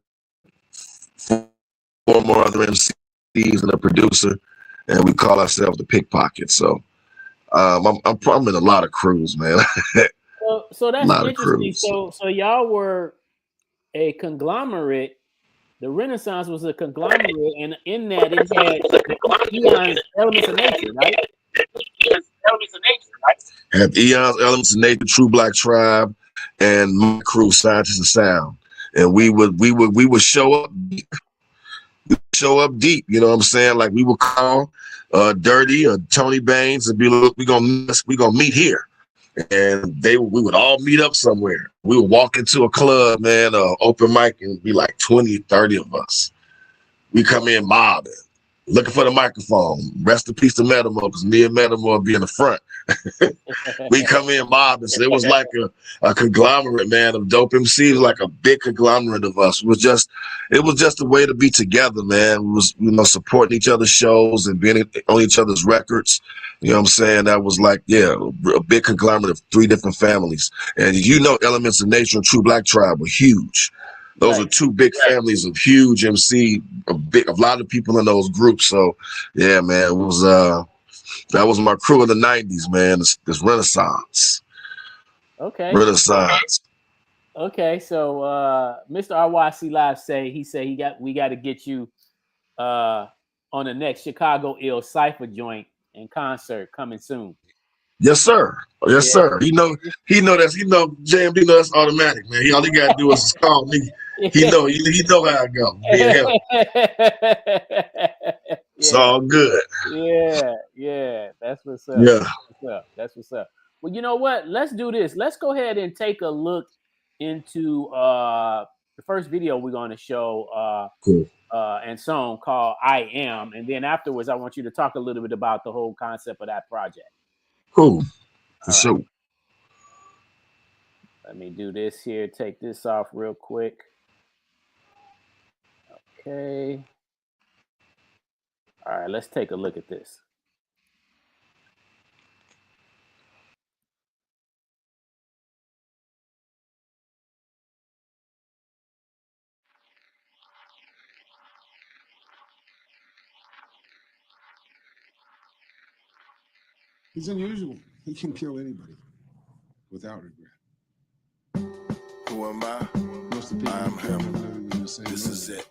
4 more other MCs and a producer, and we call ourselves the Pickpockets. So I'm in a lot of crews, man. So that's interesting. So y'all were a conglomerate. The Renaissance was a conglomerate, and in that it had Eon's Elements of Nature, right? Had Eon's Elements of Nature, True Black Tribe, and my crew, Scientists of Sound, and we would show up deep. Show up deep, you know what I'm saying? Like we would call Dirty or Tony Baines and be like, we gonna meet here. And we would all meet up somewhere. We would walk into a club, man, open mic, and be like 20, 30 of us. We come in mobbing, looking for the microphone. Rest in peace to Metamo, because me and Metamo would be in the front. We come in mobbing. So it was like a conglomerate, man, of dope MCs, like a big conglomerate of us. It was just a way to be together, man. It was, supporting each other's shows and being on each other's records. You know what I'm saying? That was like, a big conglomerate of 3 different families. And Elements of Nature and True Black Tribe were huge. Those are 2 big families of huge MC, a lot of people in those groups. So, yeah, man, it was that was my crew in the 90s, man. This Renaissance. Okay. Renaissance. Okay, so Mr. RYC Live we got to get you on the next Chicago Ill Cypher joint and concert coming soon. Yes, sir. Yes, sir. He know that's JMD know that's automatic, man. All he gotta do is call me. He know how I go. It's all good. Yeah. That's what's up. Yeah. That's what's up. Well, you know what? Let's do this. Let's go ahead and take a look into the first video we're going to show cool. And song called I Am. And then afterwards, I want you to talk a little bit about the whole concept of that project. Cool. For All sure. right. Let me do this here. Take this off real quick. Okay. All right, let's take a look at this. He's unusual. He can kill anybody without regret. Who am I? Most of the people I'm him. This is it.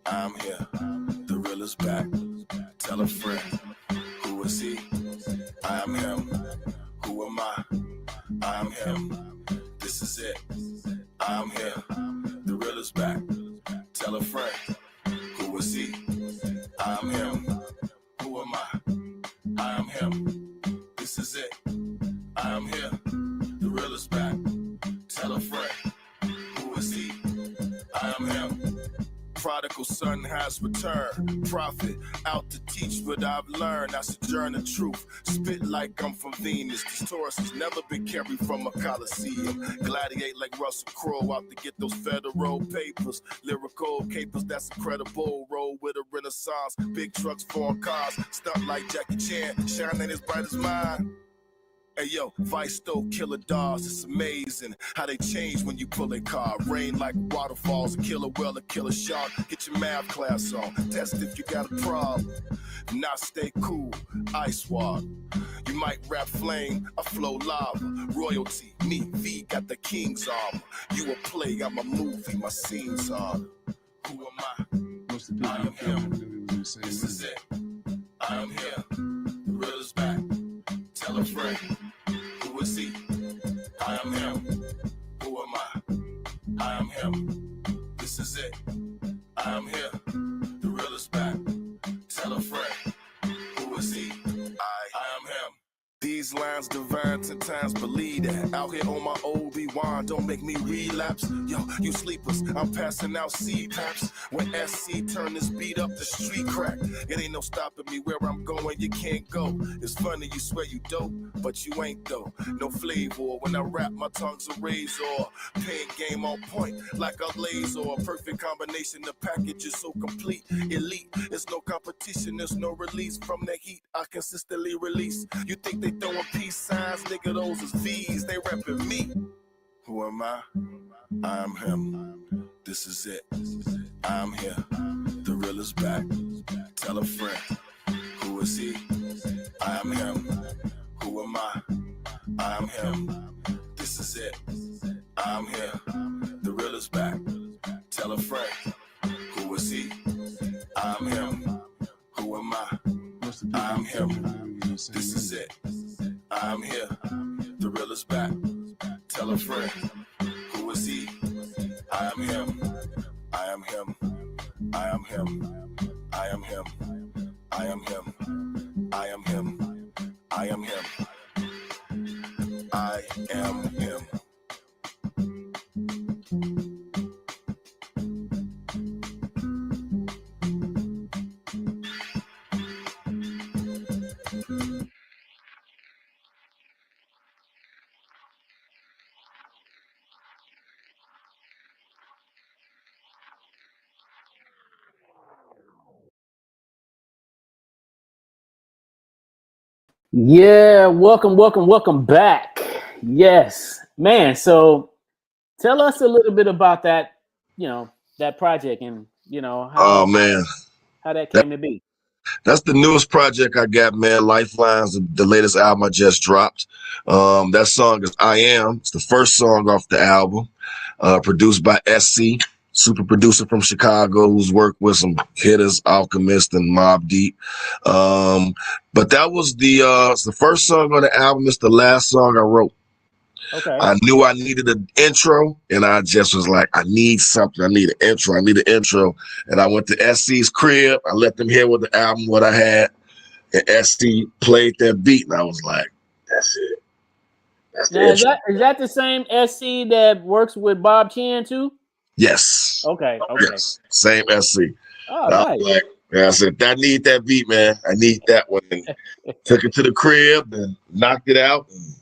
I'm here. The real is back. Tell a friend. Who is he? I'm him. Who am I? I'm him. This is it. I'm here. The real is back. Tell a friend. Who is he? I'm him. Who am I? I'm him. This is it. I'm here. The real is back. Tell a friend. Who is he? I am him. Prodigal son has returned. Prophet out to teach what I've learned. I sojourn the truth. Spit like I'm from Venus. This Taurus has never been carried from a Coliseum. Gladiate like Russell Crowe out to get those federal papers. Lyrical capers, that's incredible. Roll with a renaissance. Big trucks, foreign cars. Stunt like Jackie Chan. Shining as bright as mine. Hey yo, Vice stole killer dogs, it's amazing how they change when you pull a car. Rain like waterfalls, a killer whale, a killer shark. Get your math class on, test if you got a problem. Not stay cool, ice water. You might rap flame, I flow lava. Royalty, me, V, got the king's armor. You a play, I'm a movie, my scenes harder. Who am I? Most of the I am him. This is it. I am here. The real is back. Tell a friend. Who is he? I am him. Who am I? I am him. This is it. I am here. The real is back. Tell a friend. Who is he? I am him. These lines divine 10 times, believe that. Out here on my Obi-Wan, don't make me relapse. Yo, you sleepers, I'm passing out C-paps. When SC turn this beat up, the street crack. It ain't no stopping me where I'm going, you can't go. It's funny, you swear you dope, but you ain't though. No flavor, when I rap, my tongue's a razor. Pen game on point, like a laser. Perfect combination, the package is so complete. Elite, it's no competition, there's no release. From the heat, I consistently release. You think they throwing peace signs, nigga, those is V's, they reppin' me. Who am I? I'm him. This is it. I'm here. The real is back. Tell a friend. Who is he? I am him. Who am I? I'm him. This is it. I'm here. The real is back. Tell a friend. Who is he? I'm him. Who am I? I'm him. This is it. I'm here. The real is back. Tell a friend. Who is he? I am him. I am him. I am him. I am him. I am him. I am him. I am him. I am him. Yeah, welcome back. Yes, man. So tell us a little bit about that, that project and, Oh man, how that came to be. That's the newest project I got, man. Lifelines, the latest album I just dropped. That song is I Am. It's the first song off the album, produced by SC, super producer from Chicago who's worked with some hitters, Alchemist and Mobb Deep. But that was it's the first song on the album. It's the last song I wrote. Okay. I knew I needed an intro, and I just was like, I need something. I need an intro. And I went to SC's crib. I let them hear with the album what I had, and SC played that beat, and I was like, that's it. That's the intro. Is that the same SC that works with Bob Chan too? Yes. Okay. Yes. Same SC. Oh, nice. And I said, I need that beat, man. I need that one. And took it to the crib and knocked it out. And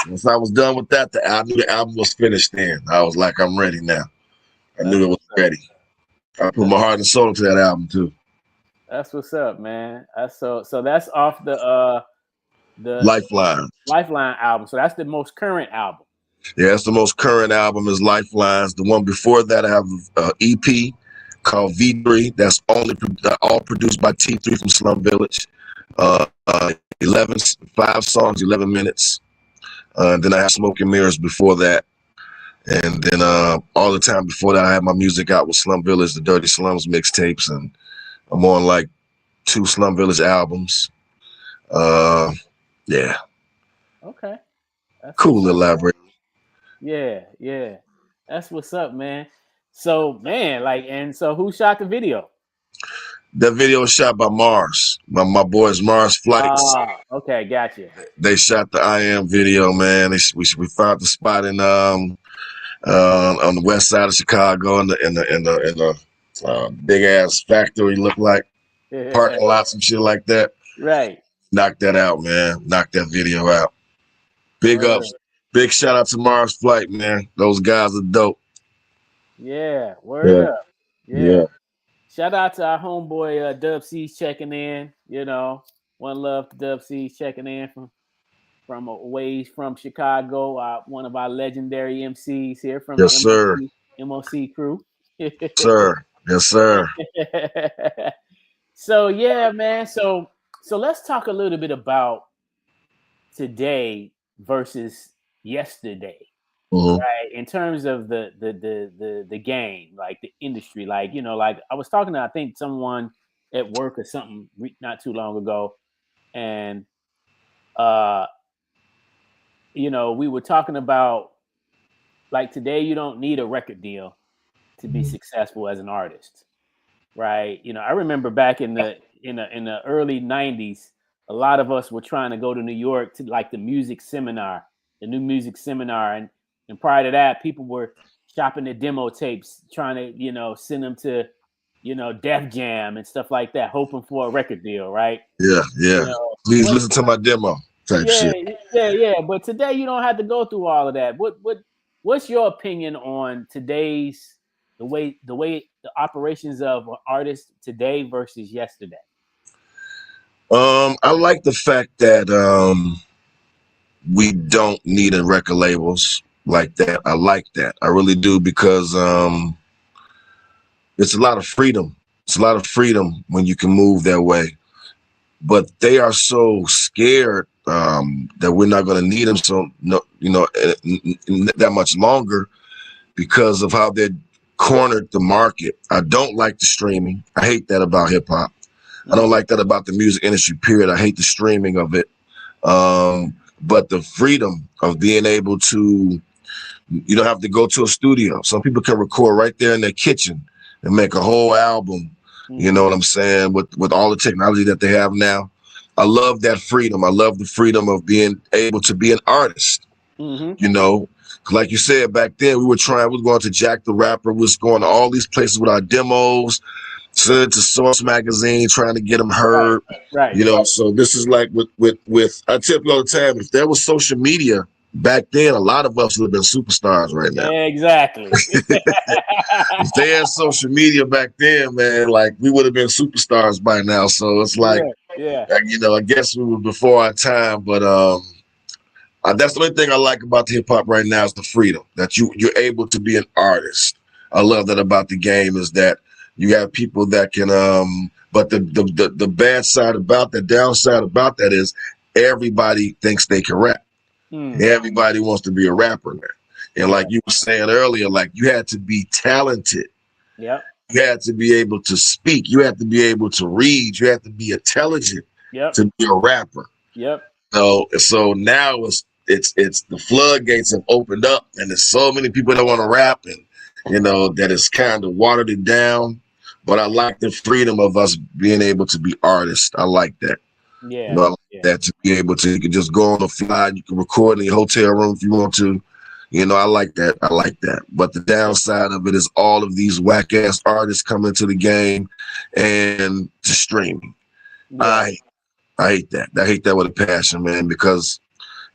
once I was done with that, I knew the album was finished then. I was like, I'm ready now. I knew it was ready. I put my heart and soul into that album too. That's what's up, man. So that's off the Lifeline album. So that's the most current album. Yeah, it's the most current album is Lifelines. The one before that, I have an EP called V3. That's all produced by T3 from Slum Village. 5 songs, 11 minutes. Then I have Smoke and Mirrors before that. And then all the time before that, I had my music out with Slum Village, the Dirty Slums mixtapes. And I'm on like 2 Slum Village albums. Yeah. Okay. That's cool little library. Yeah. That's what's up, man. So, man, so who shot the video? That video was shot by Mars. My boys, Mars Flights. Okay, gotcha. They shot the I Am video, man. We found the spot in on the west side of Chicago in the big ass factory look like parking lot, some shit like that. Right. Knocked that out, man. Knocked that video out. Big ups. Big shout out to Mars Flight, man. Those guys are dope. Yeah, word up. Yeah. Shout out to our homeboy Dub C's checking in. You know, one love to Dub C's checking in from a ways from Chicago. One of our legendary MCs here from the MOC crew. Sir. Yes, sir. So yeah, man. So let's talk a little bit about today versus yesterday. Mm-hmm. Right, in terms of the game, like the industry, like, you know, like I was talking to, I think, someone at work or something not too long ago, and you know, we were talking about like today you don't need a record deal to be successful as an artist, right? You know, I remember back in the early 90s, a lot of us were trying to go to New York to like the new music seminar, and prior to that, people were shopping their demo tapes, trying to, you know, send them to, you know, Def Jam and stuff like that, hoping for a record deal, right? Yeah. You know, please listen to my demo type shit. Yeah. But today you don't have to go through all of that. What's your opinion on today's the way the operations of artists today versus yesterday? I like the fact that we don't need a record labels like that. I like that. I really do, because it's a lot of freedom. It's a lot of freedom when you can move that way. But they are so scared that we're not going to need them that much longer because of how they cornered the market. I don't like the streaming. I hate that about hip hop. I don't like that about the music industry, period. I hate the streaming of it. But the freedom of being able to, you don't have to go to a studio. Some people can record right there in their kitchen and make a whole album. You know what I'm saying? With all the technology that they have now. I love that freedom. I love the freedom of being able to be an artist. You know, like you said, back then we were going to Jack the Rapper. We was going to all these places with our demos, to Source Magazine, trying to get them heard. Right. You know, so this is like with I tell people all the time, if there was social media back then, a lot of us would have been superstars right now. Yeah, exactly. If they had social media back then, man, like we would have been superstars by now. So it's like, you know, I guess we were before our time, but that's the only thing I like about the hip hop right now is the freedom that you're able to be an artist. I love that about the game, is that you have people that can, but the bad side about that, downside about that is everybody thinks they can rap. Everybody wants to be a rapper now. And like you were saying earlier, like you had to be talented. Yep. You had to be able to speak. You had to be able to read. You had to be intelligent to be a rapper. Yep. So now it's the floodgates have opened up, and there's so many people that want to rap, and you know that it's kind of watered it down. But I like the freedom of us being able to be artists. I like that. Yeah. You know, I like that, to be able to, you can just go on the fly, you can record in your hotel room if you want to. You know, I like that. I like that. But the downside of it is all of these whack ass artists coming to the game and to streaming. Yeah. I hate that. I hate that with a passion, man, because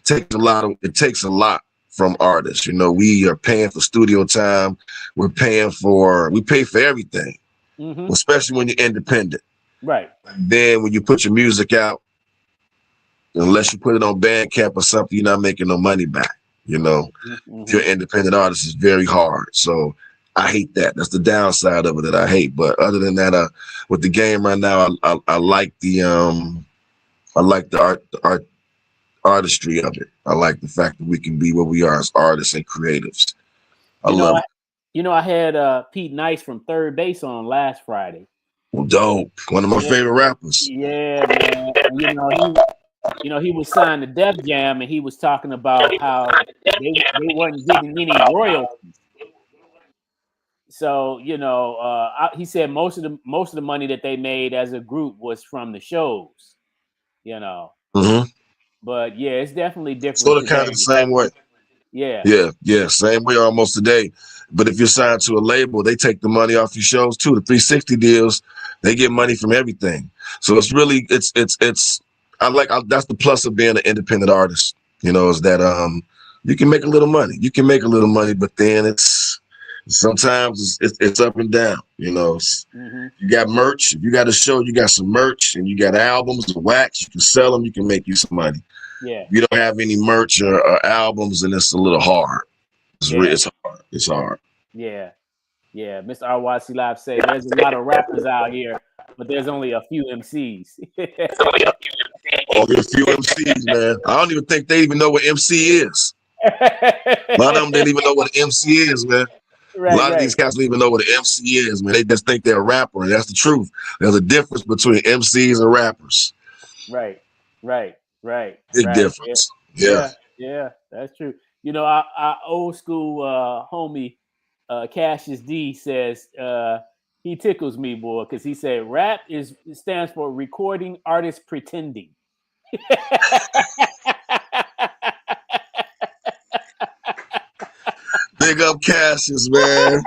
it takes a lot from artists. You know, we are paying for studio time. We pay for everything, especially when you're independent. Right. Then when you put your music out, unless you put it on Bandcamp or something, you're not making no money back. You know, if you're an independent artist, it's very hard. So I hate that. That's the downside of it that I hate. But other than that, with the game right now, I like the artistry of it. I like the fact that we can be what we are as artists and creatives. I love it. You know, I had Pete Nice from Third Base on last Friday. Well, dope. One of my favorite rappers. Yeah, man. He was signed to Def Jam, and he was talking about how they weren't getting any royalties. So, he said most of the money that they made as a group was from the shows. But yeah, it's definitely different. Sort of kind of the same way. Yeah, same way almost today. But if you're signed to a label, they take the money off your shows too. The 360 deals, they get money from everything. So it's really that's the plus of being an independent artist. Is that you can make a little money. You can make a little money, but then it's sometimes it's up and down. You got merch. If you got a show, you got some merch, and you got albums or wax. You can sell them. You can make you some money. Yeah. If you don't have any merch or albums, then it's a little hard. It's hard. It's hard. Yeah. Mr. RYC Live say there's a lot of rappers out here, but there's only a few MCs. Only a few MCs, man. I don't even think they even know what MC is. A lot of them didn't even know what an MC is, man. Right, a lot of these cats don't even know what an MC is, man. They just think they're a rapper, and that's the truth. There's a difference between MCs and rappers. Right. Big difference. Yeah, that's true. Our old school homie Cassius D says he tickles me, boy, because he said rap stands for recording artists pretending. Big up Cassius, man.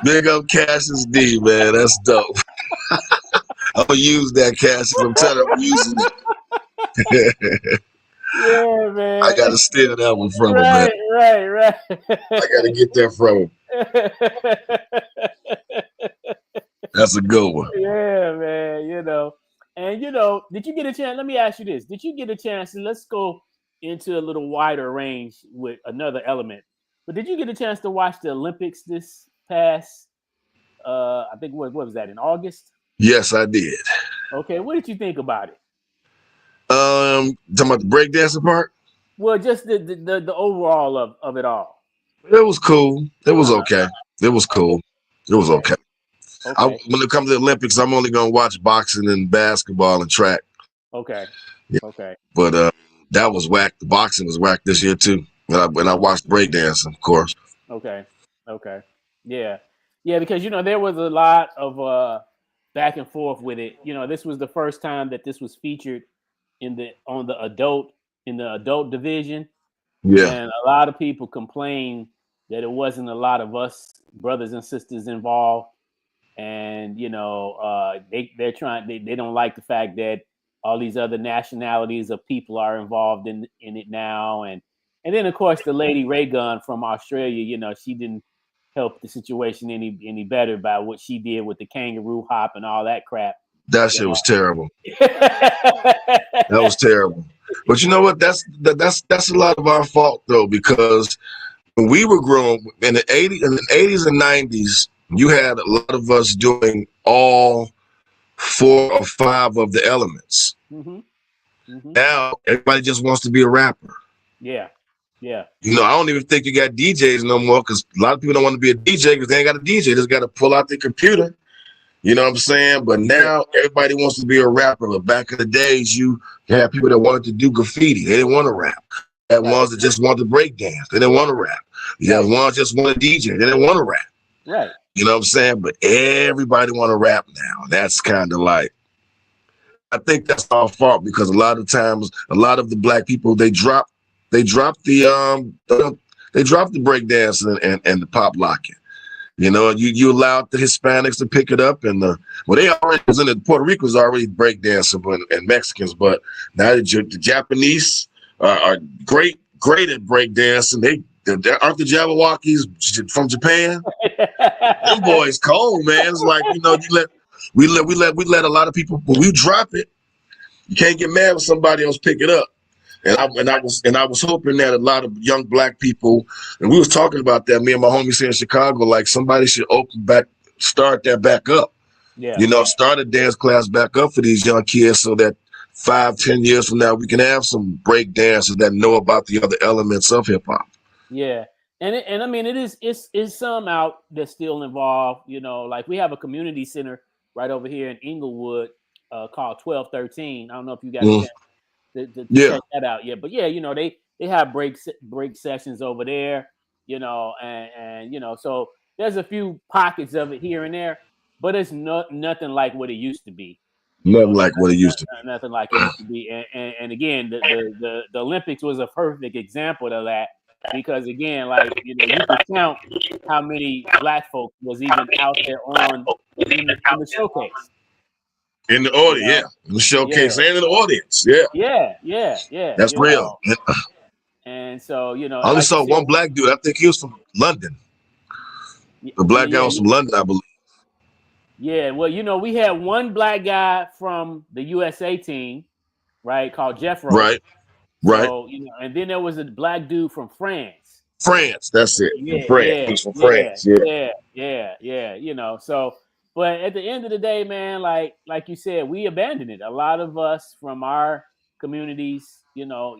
Big up Cassius D, man. That's dope. I'm gonna use that, Cassius. I'm telling you, I'm using it. Yeah, man. I gotta steal that one from him, man. Right. I gotta get that from him. That's a good one. Yeah, man. And did you get a chance? Let me ask you this: did you get a chance? And let's go into a little wider range with another element. But did you get a chance to watch the Olympics this past? I think what was that, in August? Yes, I did. Okay, what did you think about it? Talking about the breakdancing part? Well, just the overall of it all. It was cool. It was okay. It was cool. It was okay. When it comes to the Olympics, I'm only gonna watch boxing and basketball and track. Okay. Yeah. Okay. But that was whack. The boxing was whack this year too. When I watched breakdancing, of course. Okay. Yeah, because there was a lot of back and forth with it. This was the first time that this was featured in the adult division. Yeah. And a lot of people complained that it wasn't a lot of us brothers and sisters involved. And they don't like the fact that all these other nationalities of people are involved in it now. And then of course the lady Ray Gun from Australia, she didn't help the situation any better by what she did with the kangaroo hop and all that crap. That shit was terrible. That was terrible. But you know what? That's a lot of our fault though, because when we were growing in the 80s and 90s, you had a lot of us doing all 4 or 5 of the elements. Now everybody just wants to be a rapper. Yeah. I don't even think you got DJs no more, because a lot of people don't want to be a DJ because they ain't got a DJ. They just got to pull out their computer. You know what I'm saying? But now everybody wants to be a rapper. But back in the days, you had people that wanted to do graffiti. They didn't want to rap. You had ones that just wanted to break dance. They didn't want to rap. You had ones just want to DJ. They didn't want to rap. Right. You know what I'm saying? But everybody want to rap now. That's kind of like, I think that's our fault, because a lot of times, a lot of the black people, they drop the break dance and the pop locking. You know, you allowed the Hispanics to pick it up, and they already was in it. Puerto Rico was already breakdancing, and Mexicans, but now the Japanese are great at breakdancing. They aren't the Jabberwockies from Japan. Them boys cold, man. It's like, you know, we let a lot of people, when we drop it, you can't get mad when somebody else pick it up. And I was hoping that a lot of young black people, and we was talking about that, me and my homies here in Chicago, like somebody should start that back up. Yeah. You know, start a dance class back up for these young kids so that 5-10 years from now we can have some break dancers that know about the other elements of hip hop. Yeah. And I mean, it's some out that's still involved, you know, like we have a community center right over here in Inglewood called 1213. I don't know if you got a chance to check that out yet, but yeah, you know, they have break sessions over there, you know, and you know, so there's a few pockets of it here and there, but it's nothing like what it used to be. Nothing like what it used to be. Nothing like it used to be. And again, the Olympics was a perfect example of that, because again, like, you know, you can count how many black folk was even out there in the showcase. In the audience, yeah. In the showcase and in the audience, yeah. Yeah. That's real. And so, you know, I only saw one black dude. I think he was from London. The black guy was from London, I believe. Yeah, well, you know, we had one black guy from the USA team, right, called Jeffro. Right. So, you know, and then there was a black dude from France. France, that's it. Yeah, France. He's from France. Yeah. You know, so. But at the end of the day, man, like you said, we abandoned it. A lot of us from our communities, you know,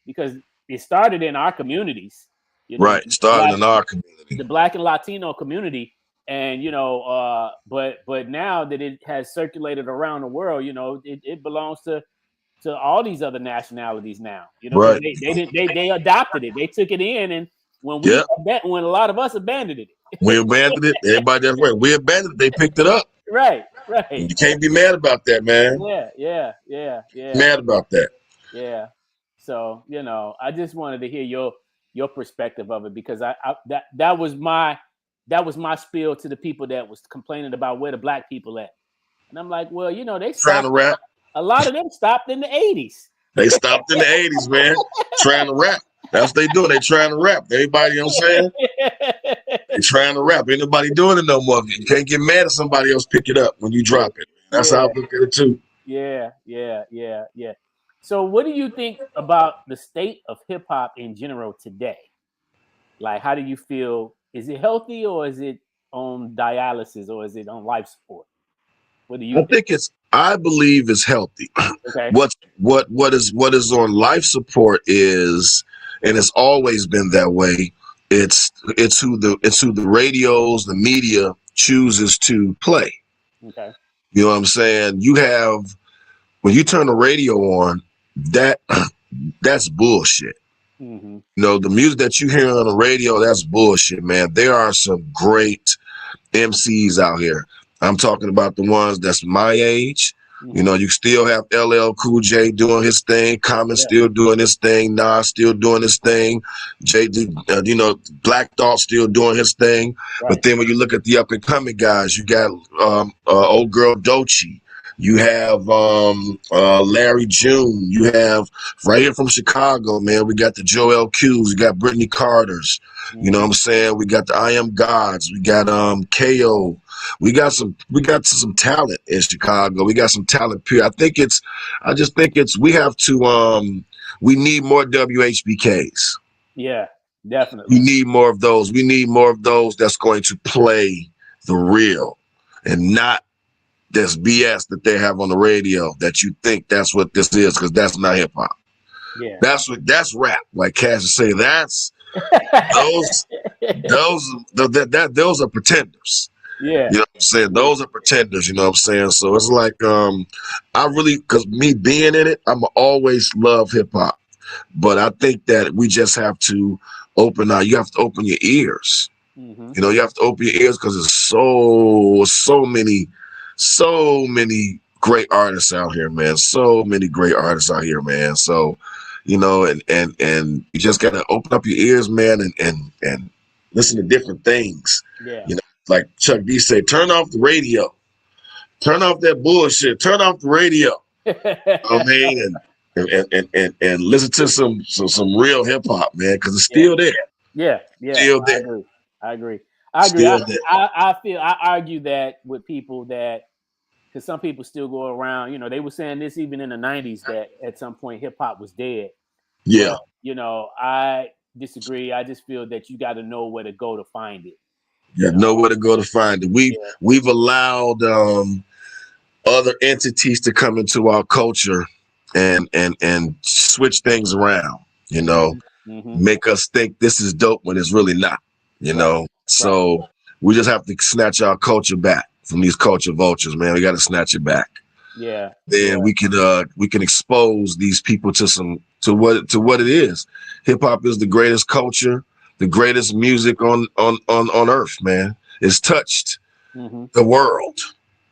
because it started in our communities. You know, right, started in our community, the Black and Latino community, and you know, but now that it has circulated around the world, you know, it belongs to all these other nationalities now. You know, right. they adopted it, they took it in, and when a lot of us abandoned it. We abandoned it. Everybody that's right. We abandoned it. They picked it up. Right. You can't be mad about that, man. Yeah. Mad about that. Yeah. So, you know, I just wanted to hear your perspective of it, because that was my spiel to the people that was complaining about where the black people at. And I'm like, well, you know, they trying to rap. A lot of them stopped in the 80s. They stopped in the 80s, man. Trying to rap. That's what they do. They trying to rap. Everybody, you know what I'm saying? They trying to rap. Ain't nobody doing it no more. You can't get mad if somebody else pick it up when you drop it. That's how I look at it too. Yeah. So what do you think about the state of hip hop in general today? Like, how do you feel? Is it healthy, or is it on dialysis, or is it on life support? What do you think? I believe it's healthy. Okay. What is on life support is, and it's always been that way, it's who the radios, the media chooses to play. Okay. You know what I'm saying? You have, when you turn the radio on, that's bullshit. Mm-hmm. You know, the music that you hear on the radio, that's bullshit, man. There are some great MCs out here. I'm talking about the ones that's my age. Mm-hmm. You know, you still have LL Cool J doing his thing, Common still doing his thing, Nas still doing his thing, you know, Black Thought still doing his thing. Right. But then when you look at the up and coming guys, you got old girl Doechii. You have Larry June. You have right here from Chicago, man. We got the Joel Q's. We got Brittany Carter's. Mm-hmm. You know what I'm saying? We got the I Am Gods. We got KO. We got some talent in Chicago. We got some talent here. I just think we have to we need more WHBKs. Yeah, definitely. We need more of those. We need more of those that's going to play the real and not this BS that they have on the radio that you think that's what this is, because that's not hip hop. Yeah. That's rap. Like Cash would say, that's those are pretenders. Yeah. You know what I'm saying? Those are pretenders, you know what I'm saying? So it's like, because me being in it, I'm always love hip hop. But I think that we just have to you have to open your ears. Mm-hmm. You know, you have to open your ears, because there's so many great artists out here, man. So many great artists out here, man. So, you know, and you just gotta open up your ears, man, and listen to different things. Yeah. You know, like Chuck D said, turn off the radio. Turn off that bullshit. Turn off the radio. I mean, and listen to some real hip hop, man, because it's still there. Yeah. Still there. I agree. I argue that with people that, because some people still go around, you know, they were saying this even in the 90s that at some point hip hop was dead. Yeah. But, you know, I disagree. I just feel that you got to know where to go to find it. You know where to go to find it. We've allowed other entities to come into our culture and switch things around, you know, make us think this is dope when it's really not, you know. So we just have to snatch our culture back from these culture vultures, man. We got to snatch it back. Yeah. Then we can expose these people to what it is. Hip hop is the greatest culture, the greatest music on earth, man. It's touched the world.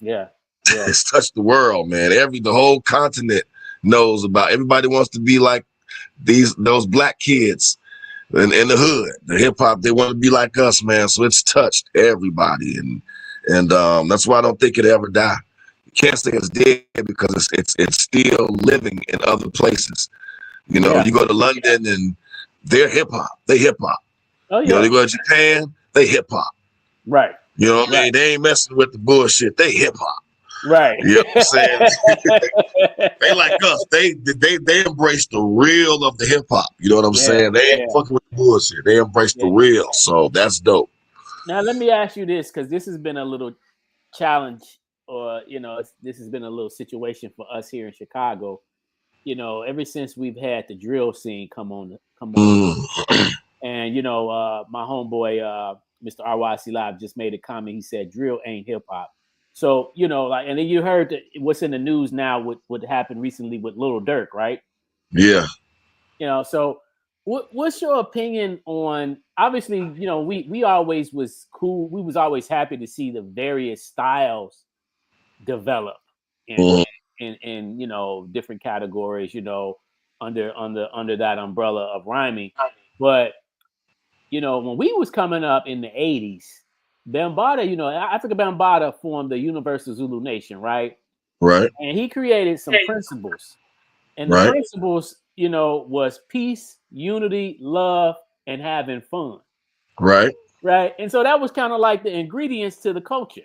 Yeah. It's touched the world, man. The whole continent knows about. Everybody wants to be like those black kids in the hood. The hip hop, they want to be like us, man. So it's touched everybody, and that's why I don't think it'll ever die. You can't say it's dead because it's still living in other places. You know, you go to London and they're hip hop. They hip hop. Oh yeah. You know, they go to Japan, they hip hop. Right. You know what I mean? They ain't messing with the bullshit. They hip hop. Right. You know what I'm saying? They like us. They embrace the real of the hip hop. You know what I'm saying? They ain't fucking with the bullshit. They embrace the real. So that's dope. Now let me ask you this, because this has been a little challenge, or you know, this has been a little situation for us here in Chicago. You know, ever since we've had the drill scene come on, and you know, my homeboy, Mr. RYC Live just made a comment. He said, "Drill ain't hip hop." So, you know, like, and then you heard what's in the news now with what happened recently with Lil Durk, right? Yeah. You know, so what's your opinion on, obviously, you know, we always was cool. We was always happy to see the various styles develop in, you know, different categories, you know, under that umbrella of rhyming. But, you know, when we was coming up in the 80s, Bambaataa, you know, Africa Bambaataa formed the Universal Zulu Nation, right? Right. And he created some principles. And the principles, you know, was peace, unity, love, and having fun. Right. Right. And so that was kind of like the ingredients to the culture.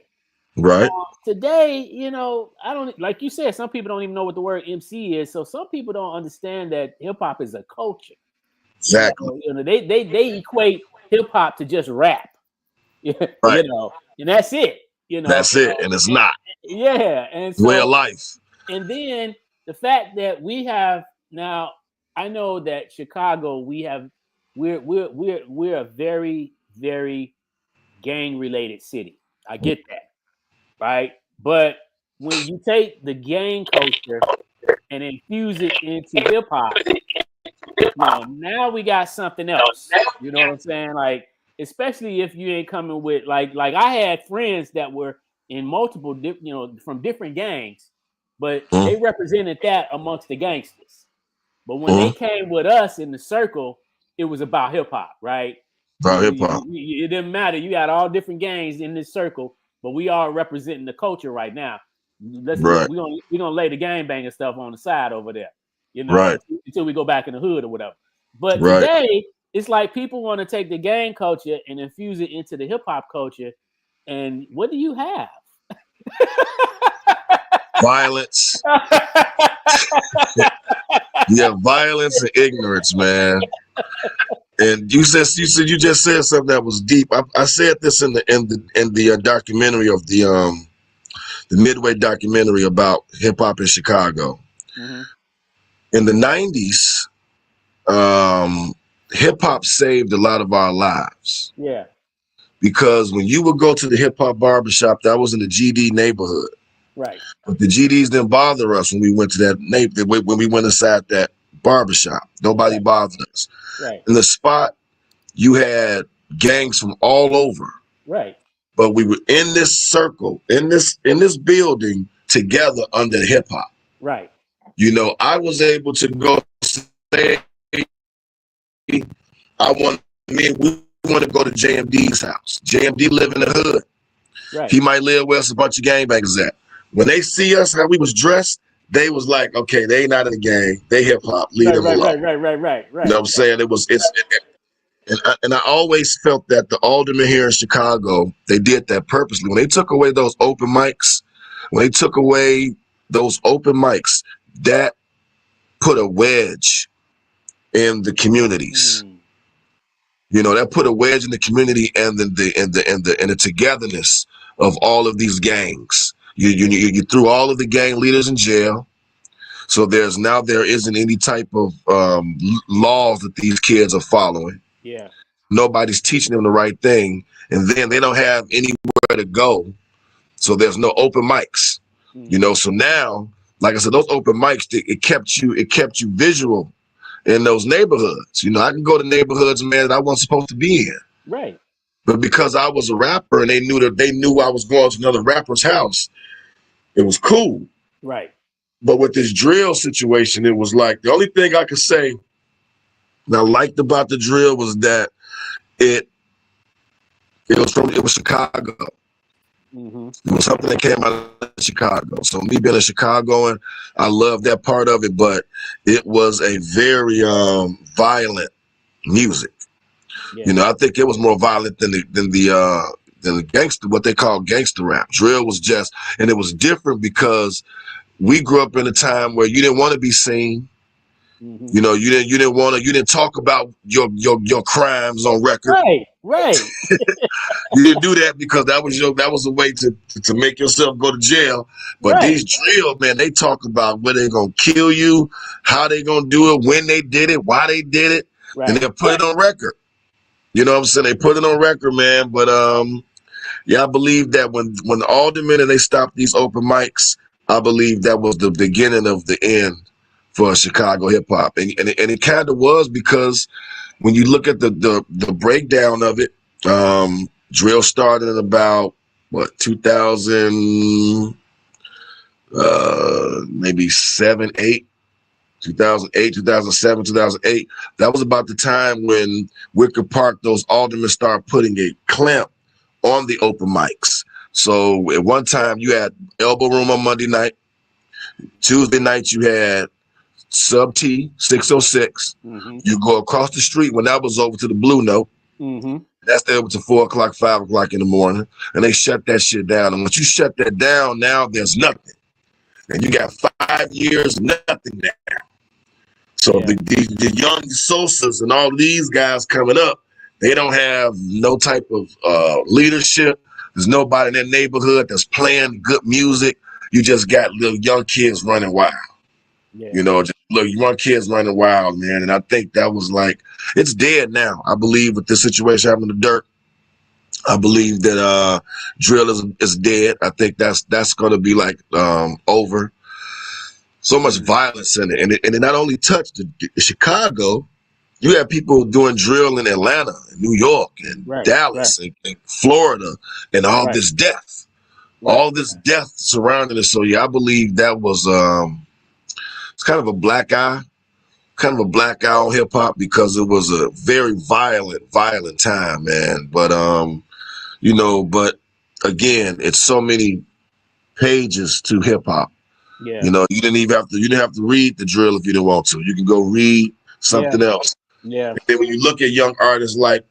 Right. Today, you know, I don't, like you said, some people don't even know what the word MC is. So some people don't understand that hip hop is a culture. Exactly. You know, they equate hip hop to just rap. You know, and that's it. You know, that's it, and it's not. Yeah, and so, way of life. And then the fact that we have now, I know that Chicago, we're a very, very gang related city. I get that, right? But when you take the gang culture and infuse it into hip hop, you know, now we got something else. You know what I'm saying? Like, especially if you ain't coming with like I had friends that were in multiple, you know, from different gangs, but they represented that amongst the gangsters. But when they came with us in the circle, it was about hip hop, right? About hip hop. It didn't matter. You got all different gangs in this circle, but we are representing the culture right now. We're gonna lay the gangbanging stuff on the side over there, you know, until we go back in the hood or whatever. But today, it's like people want to take the gang culture and infuse it into the hip hop culture. And what do you have? Violence. Yeah, violence and ignorance, man. And you just said something that was deep. I said this in the documentary of the Midway documentary about hip hop in Chicago. In the 90s, hip hop saved a lot of our lives. Yeah. Because when you would go to the hip hop barbershop, that was in the GD neighborhood. Right. But the GDs didn't bother us when we went to that neighborhood, when we went inside that barbershop. Nobody bothered us. Right. In the spot, you had gangs from all over. Right. But we were in this circle, in this building together under hip hop. Right. You know, I was able to go say, me and want to go to JMD's house. JMD live in the hood. Right. He might live where there's a bunch of gangbangers at. When they see us, how we was dressed, they was like, okay, they ain't not in the gang. They hip hop. Leave them alone. Right. You know what I'm saying? And I always felt that the aldermen here in Chicago, they did that purposely. When they took away those open mics, that put a wedge in the communities. You know, that put a wedge in the community and the togetherness of all of these gangs. You threw all of the gang leaders in jail. So there isn't any type of laws that these kids are following. Yeah. Nobody's teaching them the right thing, and then they don't have anywhere to go. So there's no open mics. You know, so now, like I said, those open mics, it kept you visual in those neighborhoods. You know, I can go to neighborhoods, man, that I wasn't supposed to be in. Right. But because I was a rapper and they knew I was going to another rapper's house, it was cool. Right. But with this drill situation, it was like the only thing I could say that I liked about the drill was that it was Chicago. It was something that came out of Chicago. So me being a Chicagoan, I love that part of it, but it was a very violent music. Yeah. You know, I think it was more violent than the gangster, what they call gangster rap. Drill was just, and it was different because we grew up in a time where you didn't want to be seen. You know, you didn't talk about your crimes on record. Right. You didn't do that because that was a way to make yourself go to jail. But these drill, man, they talk about where they're gonna kill you, how they gonna do it, when they did it, why they did it, and they'll put it on record. You know what I'm saying? They put it on record, man. But yeah, I believe that when the aldermen and they stopped these open mics, I believe that was the beginning of the end for Chicago hip hop, and it kind of was, because when you look at the breakdown of it, drill started in about 2000, maybe 2008, 2007, 2008. That was about the time when Wicker Park, those aldermen started putting a clamp on the open mics. So at one time you had Elbow Room on Monday night. Tuesday night you had Sub T 606. You go across the street when that was over to the Blue Note. That's there to 4 o'clock, 5 o'clock in the morning, and they shut that shit down. And once you shut that down, now there's nothing, and you got 5 years nothing now. So the young Sosas and all these guys coming up, they don't have no type of leadership. There's nobody in their neighborhood that's playing good music. You just got little young kids running wild. You know, just look, young kids running wild, man. And I think that was like, it's dead now. I believe with the situation happening to Dirt, I believe that drill is dead. I think that's going to be like over. So much violence in it. And it not only touched Chicago, you have people doing drill in Atlanta, and New York, and Dallas, and Florida, and all this death. All this death surrounding it. So yeah, I believe that was it's kind of a black eye on hip hop, because it was a very violent time, man. But you know, but again, it's so many pages to hip hop. You know, you didn't have to read the drill if you didn't want to. You can go read something else. And then when you look at young artists like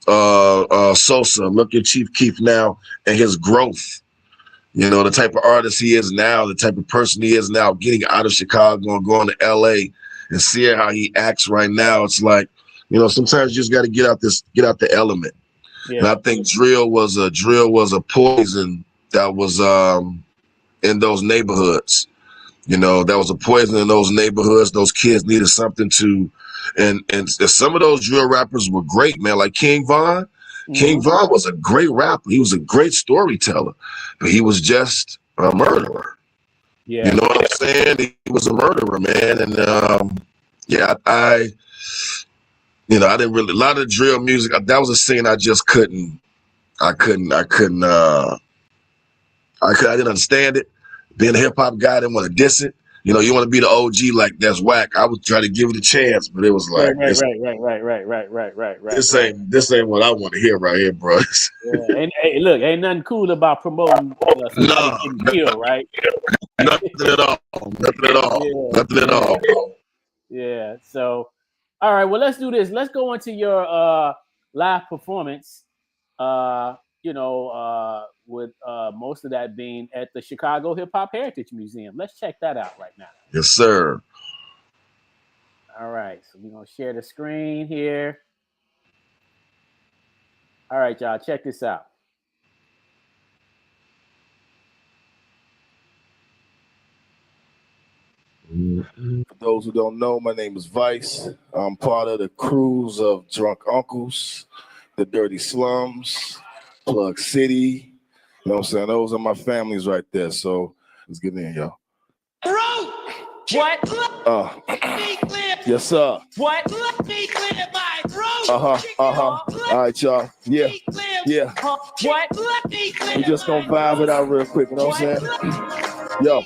Sosa, look at Chief Keef now and his growth. You know, the type of artist he is now, the type of person he is now, getting out of Chicago and going to LA and seeing how he acts right now. It's like, you know, sometimes you just got to get out the element. And I think drill was a poison that was in those neighborhoods. You know, that was a poison in those neighborhoods. Those kids needed something to, and some of those drill rappers were great, man. Like King Von. King Von was a great rapper. He was a great storyteller, but he was just a murderer. You know what I'm saying? He was a murderer, man. And I didn't really, a lot of drill music, that was a scene I just couldn't, I didn't understand it. Being a hip hop guy, I didn't want to diss it. you know, you want to be the OG, like that's whack. I would try to give it a chance, but it was like, right. This ain't what I want to hear right here, bro. Yeah. And hey, look, ain't nothing cool about promoting somebody getting killed, right? Nothing at all. Nothing at all, bro. Yeah. So, all right. Well, let's do this. Let's go into your live performance. With most of that being at the Chicago Hip Hop Heritage Museum. Let's check that out right now. Yes, sir. All right. So we're gonna share the screen here. All right, y'all. Check this out. For those who don't know, my name is Vice. I'm part of the crews of Drunk Uncles, the Dirty Slums, Plug City. You know what I'm saying? Those are my families right there. So let's get in, y'all. Bro, what? Yes, sir. What? Be clear, my bro. All right, y'all. Yeah. What? We just gonna vibe it out real quick. You know what I'm saying? Yo.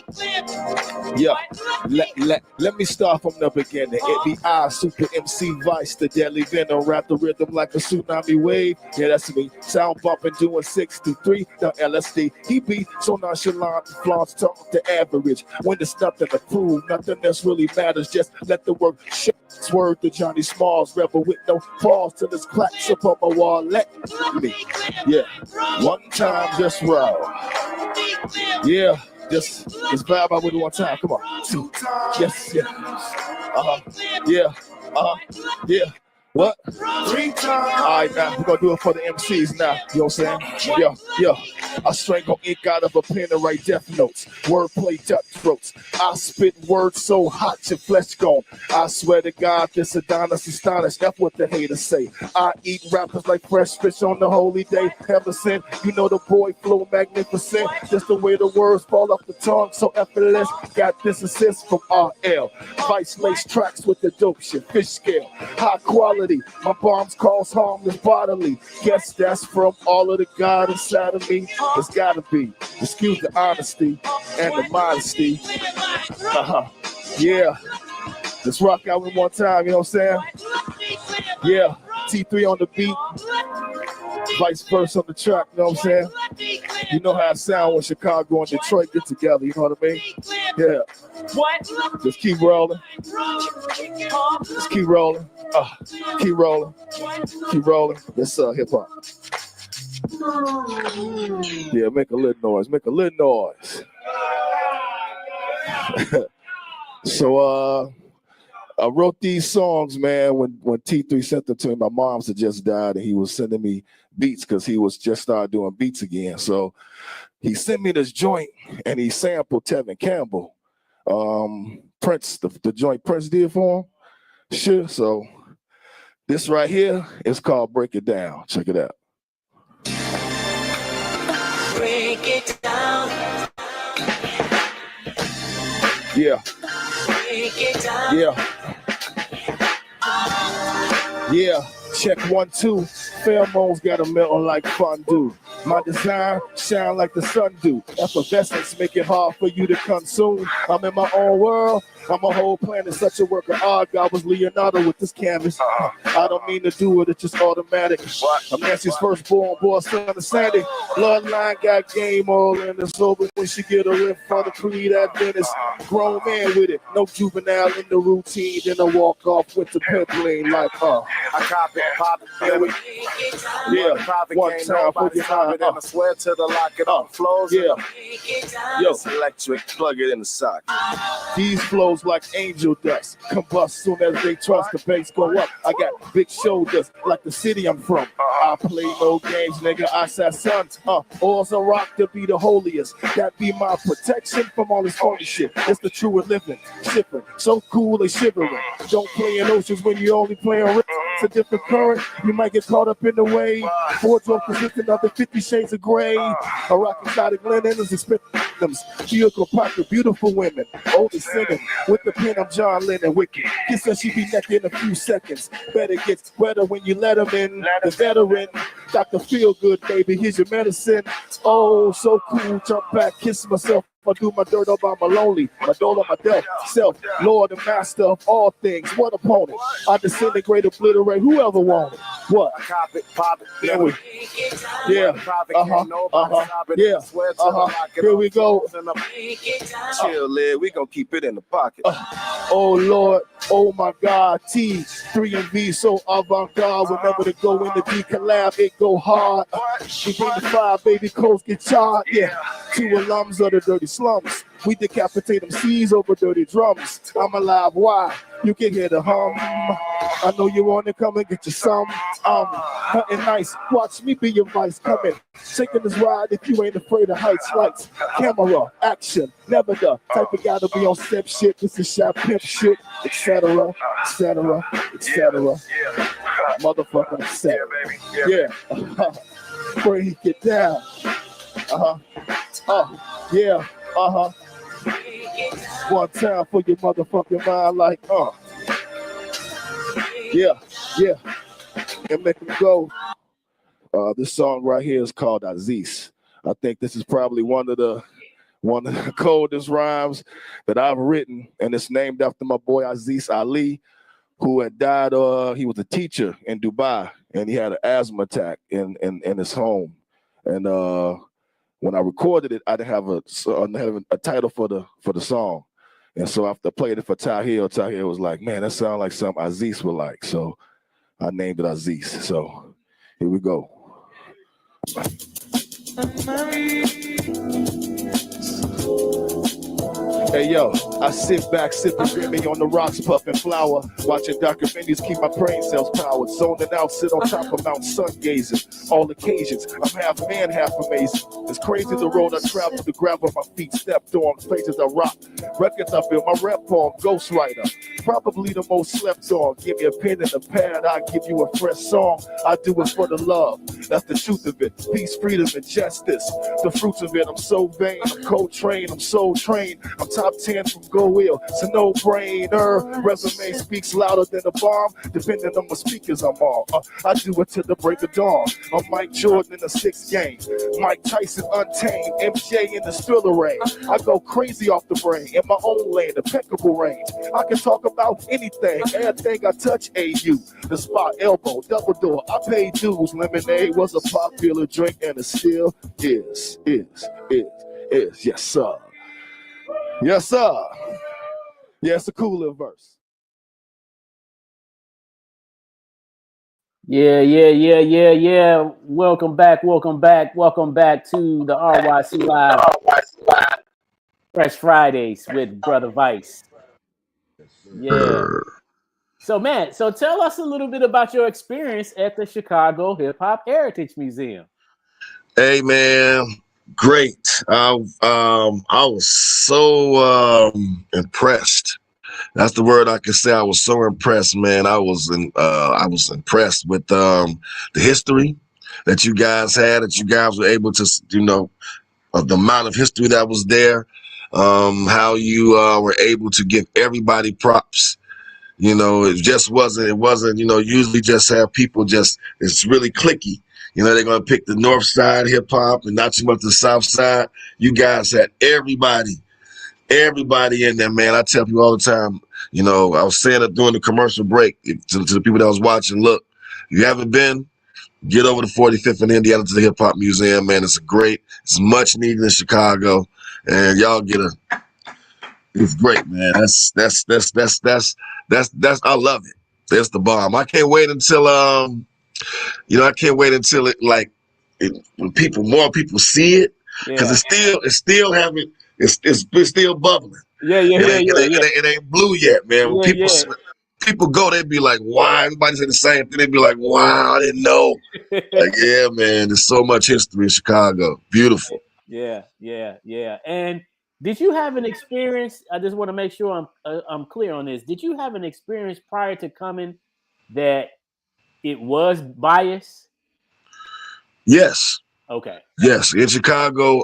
Let me start from the beginning. It be I, Super MC Vice, the deadly venom, rap the rhythm like a tsunami wave. Yeah, that's me. Sound bumping, doing 63. The LSD. He be so nonchalant, flaunts talk the average. When there's nothing to prove, nothing else really matters. Just let the work shit. Swerve to Johnny Smalls, rebel with no pause till this claps up on my wall. Let me. Yeah. One time, just roll. Yeah. Just vibe out with it one time. Come on. 2 times. Yes. Yeah. What? 3 times. All right, now we're gonna do it for the MCs now. You know what I'm saying? Yo. I strangle ink out of a pen and write death notes. Wordplay duck throats. I spit words so hot your flesh gone. I swear to God, this Adonis astonished. That's what the haters say. I eat rappers like fresh fish on the holy day. Heaven sent, you know the boy flow magnificent. Just the way the words fall off the tongue, so effortless. Got this assist from RL. Vice lace tracks with the dope shit. Fish scale, high quality. My bombs cause harmless bodily. Guess that's from all of the God inside of me. It's gotta be. Excuse the honesty and the modesty. Yeah. Let's rock out one more time, you know what I'm saying? Yeah. T3 on the beat. Vice versa on the track, you know what I'm saying? You know how it sound when Chicago and Detroit get together, you know what I mean? Yeah. Just keep rolling. Just keep rolling. Keep rolling. Keep rolling. Yes, hip hop. Yeah, make a little noise. Make a little noise. So I wrote these songs, man, when T3 sent them to me. My mom's had just died, and he was sending me beats because he was just started doing beats again. So he sent me this joint, and he sampled Tevin Campbell. Prince, the joint Prince did for him. Sure. So this right here is called Break It Down. Check it out. Break it down. Yeah. Break it down. Yeah. Check 1, 2. Pheromones got a melting like fondue. My design shine like the sun do. Effervescence make it hard for you to consume. I'm in my own world. I'm a whole planet, such a work of art. God was Leonardo with this canvas. I don't mean to do it, it's just automatic. I'm Nancy's firstborn boy, son of Sandy. Bloodline got game all in. It's over when she get a lift for the creed at Venice. Grown man with it, no juvenile in the routine. Then I walk off with the peddling like, I copy, pop it, yeah, one time for your mind. I swear to the lock it up. Flows, yeah. Yo, it's electric, plug it in the socket. These flows like angel dust, combust soon as they trust. The bass go up. I got big shoulders like the city I'm from. I play no games, nigga. I said sons. All's a rock to be the holiest. That be my protection from all this phony shit. It's the true and living, shivering, so cool they shivering. Don't play in oceans when you only play on. It's a different current. You might get caught up in the wave. 4 drunk consistent of the 50 shades of gray. A rock exotic linen is expecting victims. Vehicle pocket, beautiful women. Older sinning. With the pen, I'm John Lennon. Wicked. Kiss her, she be naked in a few seconds. Better gets wetter when you let them in. The veteran. Dr. Feel Good, baby. Here's your medicine. Oh, so cool. Jump back, kiss myself I do my dirt all by my lonely, my dole my death, self, Lord and master of all things. What opponent? I disintegrate, obliterate whoever wanted. What? Cop it, pop it, Yeah, we, yeah, yeah, here we go. Chill, lid. We gonna keep it in the pocket. Oh Lord, oh my God, T, 3 and V, so avant-garde. Whenever they go in the D collab, it go hard. We bring the 5, baby, coast get charred. Yeah, 2 alums of the dirty slums. We decapitate them C's over dirty drums. I'm alive, why? You can hear the hum. I know you want to come and get you some. Nothing nice. Watch me be your vice. Coming, shaking this ride if you ain't afraid of heights, lights, camera, action. Never the type of guy to be on step shit. This is shot pimp shit, etc., etc., etc. Motherfucker, etc. Yeah. Break it down. Yeah. One time for your motherfucking mind, like, yeah, and make them go. This song right here is called Aziz. I think this is probably one of the coldest rhymes that I've written, and it's named after my boy Aziz Ali, who had died. He was a teacher in Dubai, and he had an asthma attack in his home, and when I recorded it, I didn't have a title for the song. And so after I played it for Tahir was like, man, that sounds like something Aziz would like. So I named it Aziz. So here we go. Hey yo, I sit back, sipping Remy on the rocks, puffing flower, watching documentaries, keep my brain cells powered, zoning out, sit on top of Mount Sun gazing, all occasions, I'm half man, half amazing. It's crazy the road I travel, the gravel my feet stepped on, places I rock, records I feel, my rap poem, ghostwriter, probably the most slept on. Give me a pen and a pad, I'll give you a fresh song. I do it for the love, that's the truth of it. Peace, freedom, and justice, the fruits of it. I'm so vain, I'm co-trained, I'm soul trained, I'm top 10 from Go Ill, it's a no-brainer. Resume speaks louder than a bomb, depending on the speakers I'm on. I do it till the break of dawn. I'm Mike Jordan in the 6th game, Mike Tyson untamed, MJ in the Spiller rain. I go crazy off the brain, in my own lane, impeccable range. I can talk about anything, everything I touch, AU. The spot, elbow, double door, I pay dues. Lemonade was a popular drink and it still is. Yes, sir. Yes, sir. Yeah, it's a cool little verse. Yeah. Welcome back to the RYC Live Fresh Fridays with Brother Vice. Yeah. So, man, tell us a little bit about your experience at the Chicago Hip Hop Heritage Museum. Hey, man, great. I was so impressed. That's the word I can say. I was so impressed, man. I was impressed with the history that you guys had, that you guys were able to, the amount of history that was there, how you were able to give everybody props. It wasn't, usually just have people it's really cliquey. They're going to pick the north side hip hop and not too much the south side. You guys had everybody in there, man. I tell people all the time, I was saying it during the commercial break to the people that was watching, look, if you haven't been, get over to 45th in Indiana to the Hip Hop Museum, man. It's much needed in Chicago, and y'all it's great, man. That's I love it. That's the bomb. I can't wait until when more people see it, because it's still bubbling. It ain't blue yet, man. When people go, they'd be like, wow. Everybody say the same thing. They'd be like, wow, I didn't know. Yeah, man. There's so much history in Chicago. Beautiful. Yeah. And did you have an experience? I just want to make sure I'm clear on this. Did you have an experience prior to coming that it was biased? Yes. Okay. Yes, in Chicago,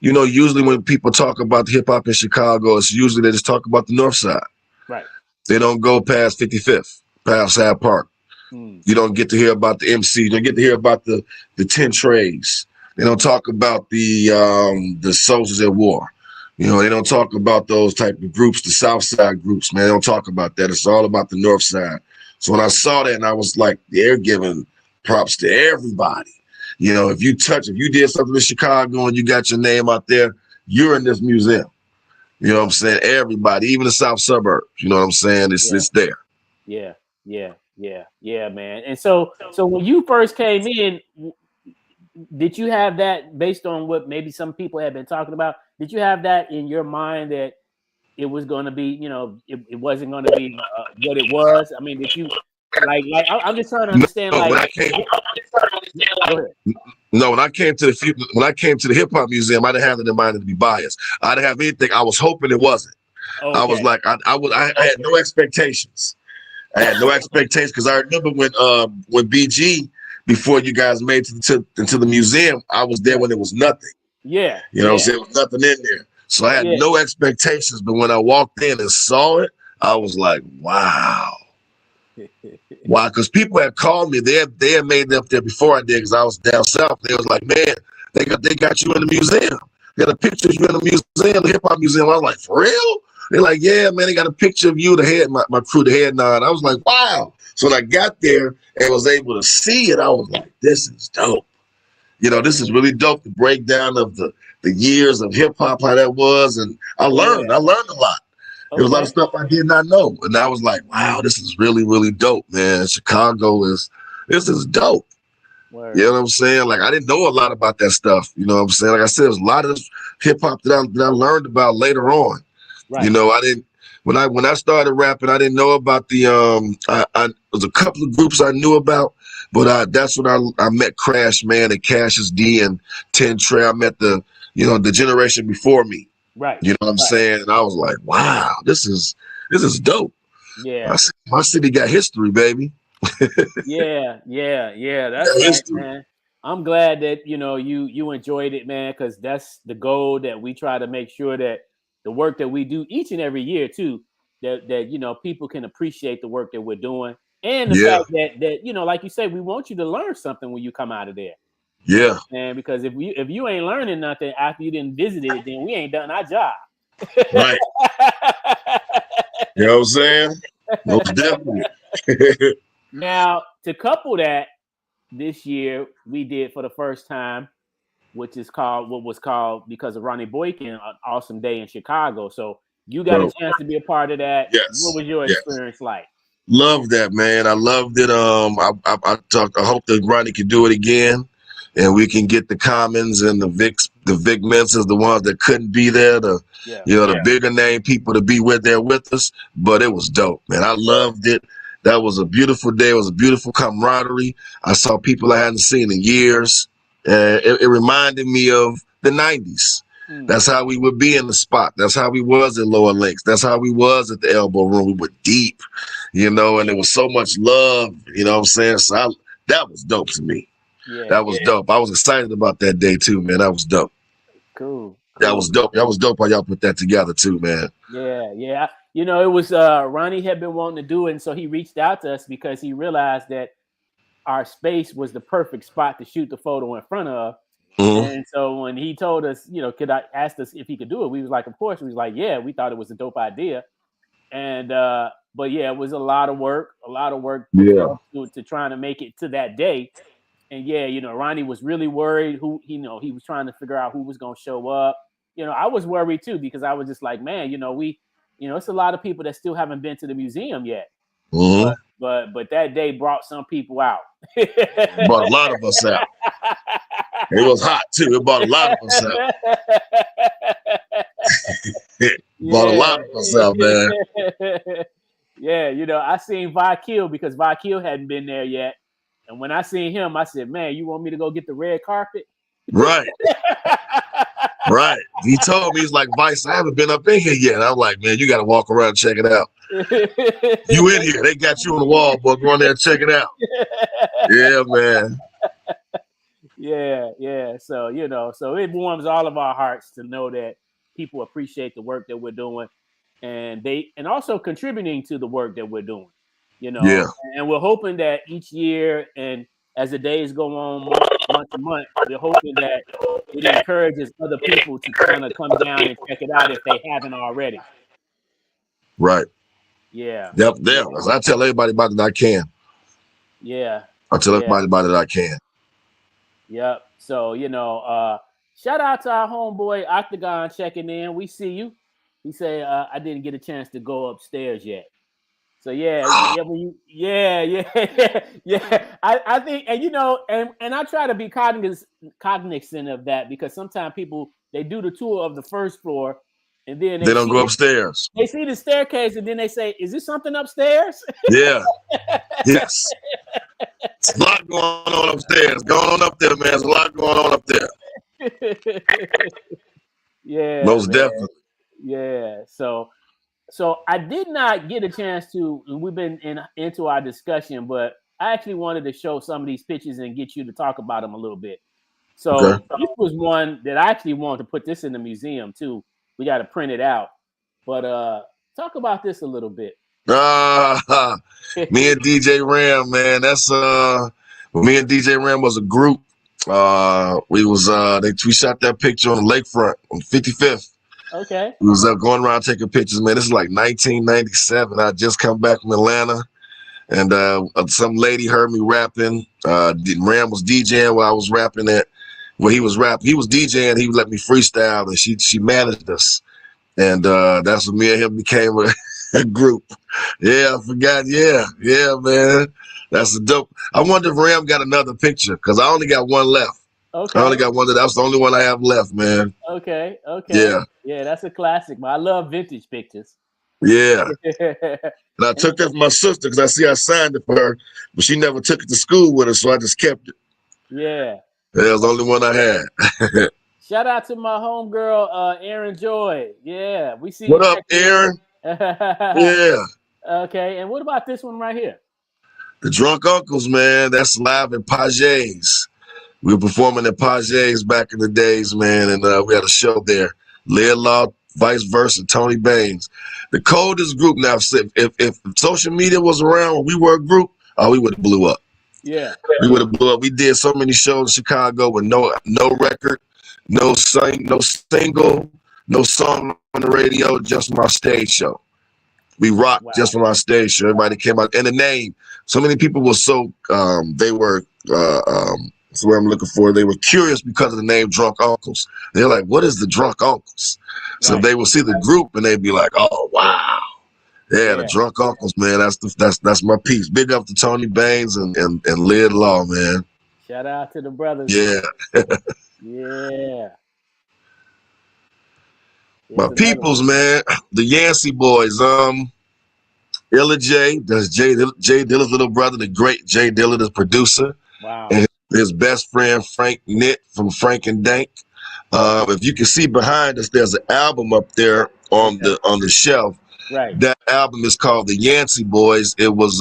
usually when people talk about the hip hop in Chicago, it's usually they just talk about the north side. Right. They don't go past 55th, past Hyde Park. You don't get to hear about the emcee. You don't get to hear about the 10 trays. They don't talk about the soldiers at war. You know, they don't talk about those type of groups, the South Side groups, man. They don't talk about that. It's all about the North Side. So when I saw that, and I was like, they're giving props to everybody. You know, if you did something in Chicago and you got your name out there, you're in this museum. You know what I'm saying? Everybody, even the South suburbs. You know what I'm saying? It's there. Yeah, man. And so when you first came in, did you have that based on what maybe some people have been talking about? Did you have that in your mind that it was going to be, you know, it wasn't going to be what it was? I mean, did you I'm just trying to understand. No, when I came to the hip hop museum, I didn't have it in mind to be biased. I didn't have anything. I was hoping it wasn't. Okay. I was like, I had no expectations. I had no expectations because I remember when BG, before you guys made into the museum, I was there when it was nothing. Yeah. You know what I'm saying? There was nothing in there. So I had no expectations, but when I walked in and saw it, I was like, wow. Why? Because people had called me. They had made it up there before I did because I was down south. They was like, man, they got you in the museum. They got a picture of you in the museum, the hip hop museum. I was like, for real? They're like, yeah, man, they got a picture of you, my crew, the head nod. I was like, wow. So when I got there and was able to see it, I was like, this is dope. You know, this is really dope. The breakdown of the years of hip hop, how that was, and I learned a lot. There was a lot of stuff I did not know. And I was like, wow, this is really, really dope, man. Chicago this is dope. Word. You know what I'm saying? Like, I didn't know a lot about that stuff. You know what I'm saying? Like I said, there's a lot of hip hop that I learned about later on. Right. You know, when I started rapping, I didn't know about there was a couple of groups I knew about, but that's when I met Crash Man and Cassius D and 10 Trey. I met the generation before me. Right. You know what I'm saying? And I was like, wow, this is dope. Yeah. My city got history, baby. Yeah. That's history, man. I'm glad that, you know, you enjoyed it, man, because that's the goal that we try to make sure that the work that we do each and every year, too, that you know, people can appreciate the work that we're doing. And the fact that, you know, like you say, we want you to learn something when you come out of there. Yeah. And because if you ain't learning nothing after you didn't visit it, then we ain't done our job. Right. You know what I'm saying? Most definitely. Now, to couple that, this year we did for the first time, what was called, because of Ronnie Boykin, an awesome day in Chicago. So you got a chance to be a part of that. Yes. What was your experience like? Love that, man. I loved it. I hope that Ronnie can do it again. And we can get the Commons and the Vic Menses, the ones that couldn't be there, the bigger name people to be there with us. But it was dope, man. I loved it. That was a beautiful day. It was a beautiful camaraderie. I saw people I hadn't seen in years. It reminded me of the 90s. That's how we would be in the spot. That's how we was in Lower Links. That's how we was at the Elbow Room. We were deep, you know, and there was so much love, you know what I'm saying? So that was dope to me. Yeah, that was dope. I was excited about that day too, man. That was dope. Cool. That was dope. That was dope how y'all put that together too, man. Yeah. You know, it was Ronnie had been wanting to do it, and so he reached out to us because he realized that our space was the perfect spot to shoot the photo in front of. Mm-hmm. And so when he told us, you know, asked us if he could do it, we was like, of course. We was like, yeah, we thought it was a dope idea. And but yeah, it was a lot of work to trying to make it to that day. And yeah, you know, Ronnie was really worried he was trying to figure out who was going to show up. You know, I was worried too, because I was just like, man, you know, it's a lot of people that still haven't been to the museum yet. Mm-hmm. But that day brought some people out. Brought a lot of us out. It was hot too. It brought a lot of us out. Brought a lot of us out, man. Yeah, you know, I seen Vakil because Vakil hadn't been there yet. And when I seen him, I said, man, you want me to go get the red carpet? Right. Right. He told me, he's like, Vice, I haven't been up in here yet. And I'm like, man, you got to walk around and check it out. You in here. They got you on the wall, boy. Go on there and check it out. Yeah, man. Yeah. So, you know, so it warms all of our hearts to know that people appreciate the work that we're doing and also contributing to the work that we're doing. You know, and we're hoping that each year and as the days go on, month to month. We're hoping that it encourages other people to kind of come down and check it out if they haven't already. Right. Yeah. Yep. I tell everybody about it that I can. Yeah. I tell everybody about it that I can. Yep. So, shout out to our homeboy Octagon checking in. We see you. He said, I didn't get a chance to go upstairs yet. So yeah. I think, and I try to be cognizant of that, because sometimes people, they do the tour of the first floor and then they don't go upstairs. They see the staircase and then they say, "Is this something upstairs?" Yeah. Yes. There's a lot going on upstairs. Going on up there, man. There's a lot going on up there. Yeah. Most man. definitely. Yeah. So I did not get a chance to. We've been into our discussion, but I actually wanted to show some of these pictures and get you to talk about them a little bit. So This was one that I actually wanted to put this in the museum too. We got to print it out, but talk about this a little bit. Me and DJ Ram, man. That's me and DJ Ram was a group. We shot that picture on the lakefront on 55th. Okay. We was going around taking pictures, man. This is like 1997. I just come back from Atlanta, and some lady heard me rapping. Ram was DJing while I was rapping it. When he was rapping, he was DJing. He would let me freestyle, and she managed us, and that's when me and him became a group. Yeah, I forgot. Yeah, man. That's a dope. I wonder if Ram got another picture, because I only got one left. Okay. I only got one. That's the only one I have left, man. Okay. Yeah, that's a classic. I love vintage pictures. Yeah. And I took that for my sister, because I signed it for her, but she never took it to school with her, so I just kept it. Yeah. That was the only one I had. Shout out to my homegirl, Aaron Joy. Yeah, we see. What up, Aaron? Yeah. Okay, and what about this one right here? The Drunk Uncles, man. That's live at Paget's. We were performing at Paget's back in the days, man, and we had a show there. Lead Law, vice versa, Tony Baines. The coldest group now. If social media was around when we were a group, we would have blew up. Yeah. We would have blew up. We did so many shows in Chicago with no record, no single, no song on the radio, just my stage show. We rocked just from our stage show. Everybody came out. And the name, so many people were they were, that's what I'm looking for. They were curious because of the name Drunk Uncles. They're like, what is the Drunk Uncles? So they would see the group and they'd be like, oh, wow. Yeah, the Drunk Uncles, man. That's my piece. Big up to Tony Baines and Lead Law, man. Shout out to the brothers. Yeah. Yeah. My peoples, man. The Yancey boys. Illa J, that's Jay Dilla's little brother, the great Jay Dilla, the producer. Wow. And his best friend, Frank Nitt from Frank and Dank. If you can see behind us, there's an album up there on the shelf. Right. That album is called The Yancey Boys. It was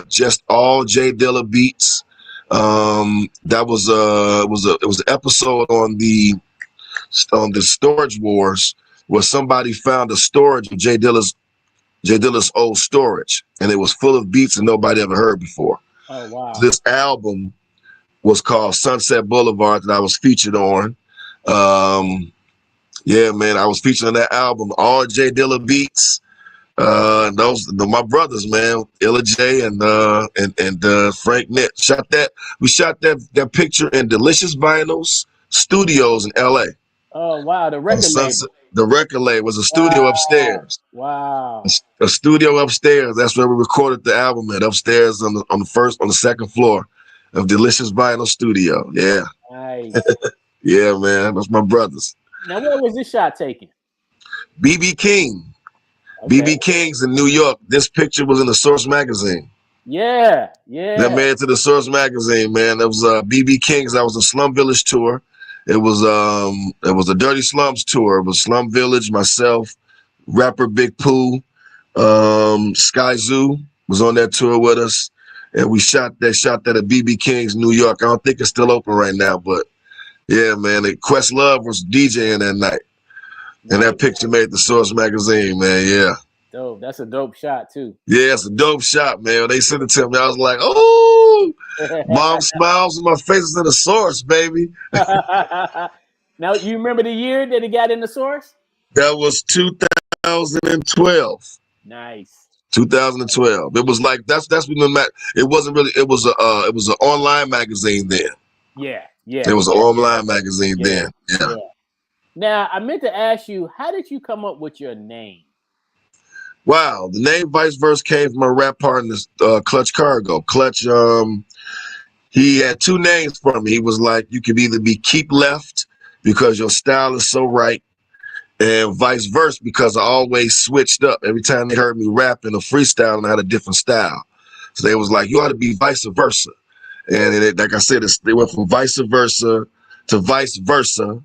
just all Jay Dilla beats. That was it was an episode on the Storage Wars where somebody found a storage of Jay Dilla's old storage, and it was full of beats that nobody ever heard before. Oh wow. This album was called Sunset Boulevard that I was featured on. Yeah, man, I was featured on that album, all Jay Dilla beats. Those my brothers, man, Illa J and Frank Nitt. We shot that picture in Delicious Vinyls Studios in LA. Oh wow, the record label. The record label was a studio upstairs. Wow. A studio upstairs. That's where we recorded the album at, upstairs on the second floor of Delicious Vinyl Studio. Yeah. Nice. Yeah, man. That's my brothers. Now where was this shot taken? BB King. Okay. BB King's in New York. This picture was in the Source magazine. Yeah. That made it to the Source magazine, man. That was BB King's. That was a Slum Village tour. It was a Dirty Slums tour. It was Slum Village, myself, rapper Big Pooh, Sky Zoo was on that tour with us, and we shot that at BB King's New York. I don't think it's still open right now, but yeah, man. Questlove was DJing that night. And that picture made the Source magazine, man. Yeah. Dope. That's a dope shot too. Yeah, it's a dope shot, man. They sent it to me. I was like, oh, mom smiles on my face is in the source, baby. Now, you remember the year that it got in the source? That was 2012. Nice. 2012. It was like that's when it wasn't really. It was an online magazine then. Yeah. It was an online magazine then. Yeah. Now, I meant to ask you, how did you come up with your name? Wow, the name Vice Versa came from my rap partner, Clutch Cargo. Clutch, he had two names for me. He was like, you could either be Keep Left because your style is so right, and Vice Versa because I always switched up. Every time they heard me rapping or freestyling, I had a different style. So they was like, you ought to be Vice Versa. And like I said, they went from Vice Versa to Vice Versa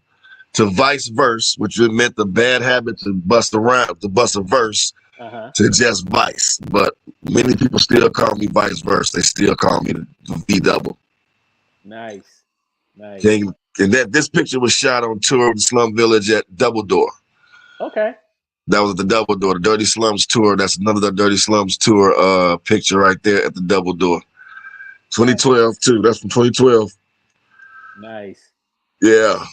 to Vice Versa, which meant the bad habit to bust a verse. To just Vice, but many people still call me Vice Versa. They still call me the V double. Nice. And this picture was shot on tour of the Slum Village at Double Door. Okay. That was at the Double Door, the Dirty Slums tour. That's another Dirty Slums tour picture right there at the Double Door. 2012 too. That's from 2012. Nice. Yeah.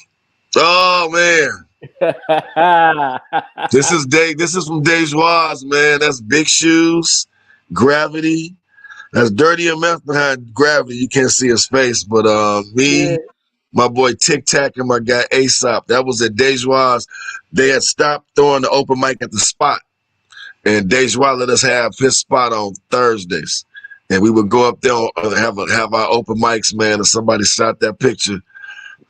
Oh man. This is from Dejois, man. That's Big Shoes, Gravity. That's Dirty MF behind Gravity. You can't see his face, but me, my boy Tic Tac, and my guy Aesop. That was at Dejois. They had stopped throwing the open mic at the spot, and Dejois let us have his spot on Thursdays, and we would go up there and have our open mics, man. And somebody shot that picture.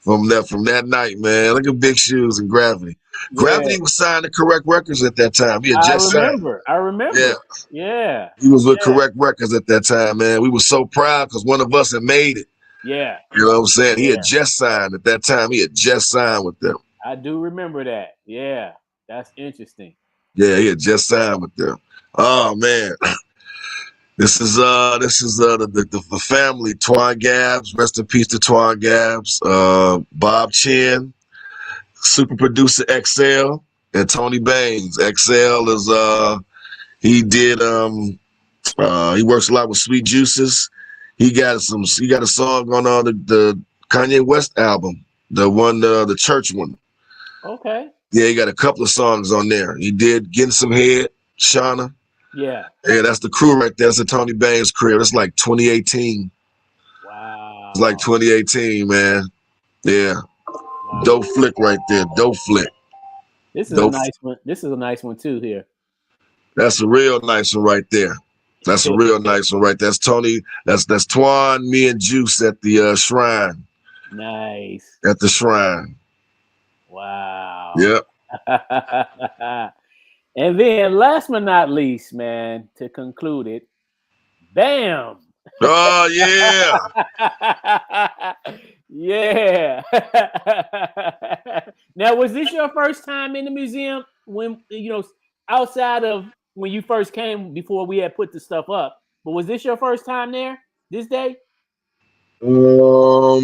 From that night, man. Look at Big Shoes and Gravity. Gravity was signed to Correct Records at that time. He had just signed. I remember. Yeah. He was with Correct Records at that time, man. We were so proud because one of us had made it. Yeah. You know what I'm saying? He had just signed at that time. He had just signed with them. I do remember that. Yeah. That's interesting. Yeah, he had just signed with them. Oh man. This is the family, Twan Gabs, rest in peace to Twan Gabs, Bob Chin, super producer XL, and Tony Baines. XL is he works a lot with Sweet Juices. He got a song on the Kanye West album, the church one. Okay. Yeah, he got a couple of songs on there. He did Getting Some Head, Shauna. Yeah. Yeah, that's the crew right there. That's the Tony Baines crew. That's like 2018. Wow. It's like 2018, man. Yeah. Wow. Dope flick right there. Dope flick. This is a nice one. This is a nice one too here. That's a real nice one right there. That's a real nice one right there. That's Tony. That's Twan, me, and Juice at the shrine. Nice. At the shrine. Wow. Yep. And then, last but not least, man, to conclude it, Bam. Oh yeah. Yeah. Now, was this your first time in the museum when, outside of when you first came before we had put the stuff up? But was this your first time there this day? No.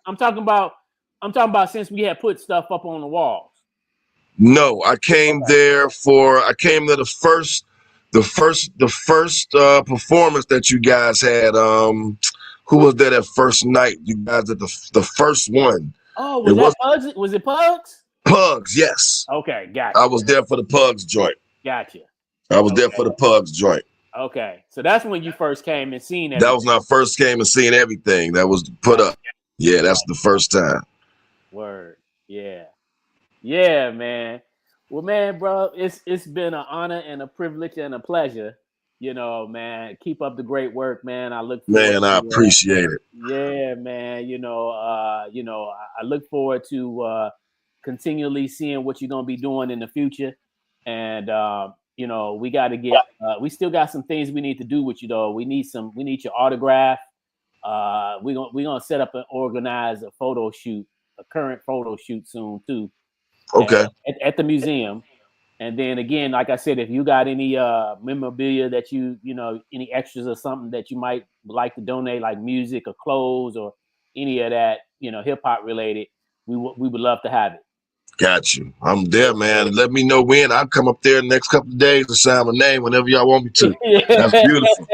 I'm talking about since we had put stuff up on the walls. No, I came there the first performance that you guys had. Who was there that first night? You guys did the first one. Oh, was Pugs? Was it Pugs? Pugs, yes. Okay, gotcha. I was there for the Pugs joint. Gotcha. I was there for the Pugs joint. Okay, so that's when you first came and seen everything. That was when I first came and seen everything that was put up. Yeah, that's the first time. Word. Yeah. Yeah, man. Well, man, bro, it's been an honor and a privilege and a pleasure. Man, keep up the great work, man. I look forward I appreciate it. Yeah, man. I look forward to continually seeing what you're gonna be doing in the future. And we got to get. We still got some things we need to do with you, though. We need your autograph. We're gonna set up and organize a current photo shoot soon too. Okay. At the museum. And then again, like I said, if you got any memorabilia that any extras or something that you might like to donate, like music or clothes or any of that, hip hop related, we would love to have it. Got you. I'm there, man. Let me know when. I'll come up there the next couple of days to sign my name whenever y'all want me to. That's beautiful.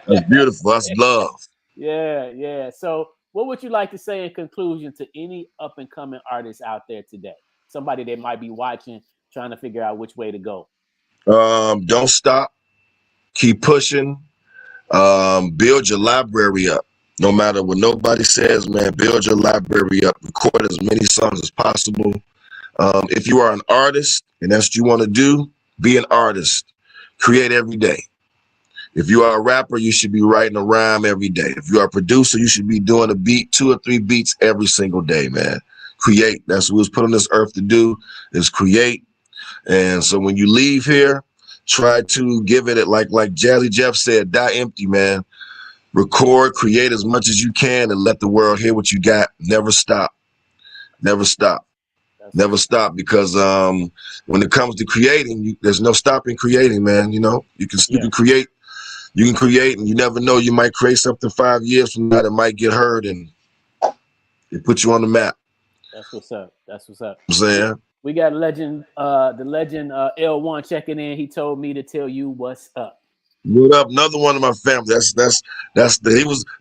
That's beautiful. That's love. Yeah. So, what would you like to say in conclusion to any up and coming artists out there today? Somebody that might be watching, trying to figure out which way to go. Don't stop. Keep pushing. Build your library up. No matter what nobody says, man, build your library up. Record as many songs as possible. If you are an artist and that's what you want to do, be an artist. Create every day. If you are a rapper, you should be writing a rhyme every day. If you are a producer, you should be doing a beat, 2 or 3 beats every single day, man. Create. That's what was put on this earth to do, is create. And so when you leave here, try to give it like Jazzy Jeff said, die empty, man. Record, create as much as you can, and let the world hear what you got. Never stop. Never stop. Never stop, because when it comes to creating, there's no stopping creating, man. You know, you can create. You can create, and you never know. You might create something 5 years from now that might get heard, and it put you on the map. That's what's up. That's what's up. I'm saying. We got legend, the legend L1 checking in. He told me to tell you what's up. What up? Another one of my family. That's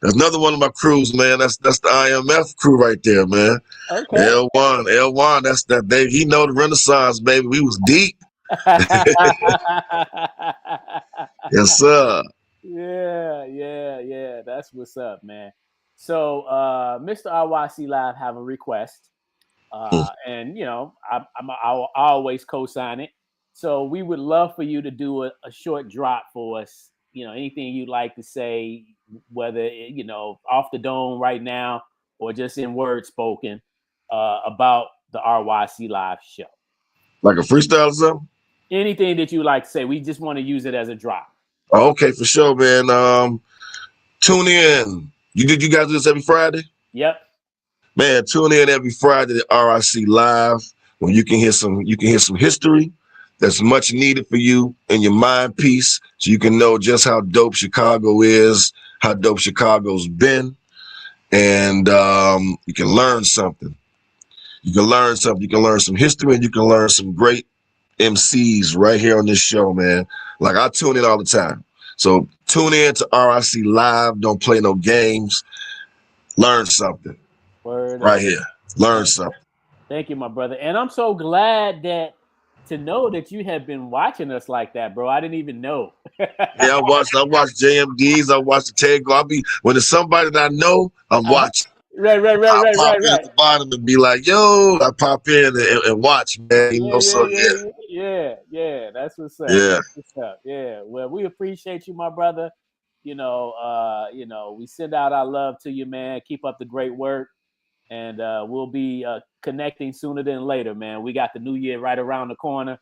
another one of my crews, man. That's the IMF crew right there, man. Okay. L1. That's that. He know the Renaissance, baby. We was deep. Yes, sir. Yeah. That's what's up, man. So, Mr. RYC Live have a request, and you know, I'll always co-sign it. So we would love for you to do a short drop for us. You know, anything you'd like to say, whether you know off the dome right now or just in words spoken, about the RYC Live Show. Like a freestyle or something? Anything that you like to say. We just want to use it as a drop. Oh, okay, for sure, man. Tune in. You guys do this every Friday? Yep. Man, tune in every Friday to RYC Live, when you can hear some history that's much needed for you in your mind piece, so you can know just how dope Chicago is, how dope Chicago's been, and you can learn something. You can learn something. You can learn some history, and you can learn some great MCs right here on this show, man. Like, I tune in all the time. So tune in to RYC Live. Don't play no games. Learn something. Word right up. here. Learn something. Thank you, my brother. And I'm so glad to know that you have been watching us like that, bro. I didn't even know. Yeah, I watch JMDs. I watch the Tego. When it's somebody that I know, I'm watching. Right. I pop in at the bottom and be like, yo, I pop in and watch, man. You know, Yeah. That's what's up. Yeah. That's what's up. Yeah. Well, we appreciate you, my brother. You know, we send out our love to you, man. Keep up the great work. And we'll be connecting sooner than later, man. We got the new year right around the corner.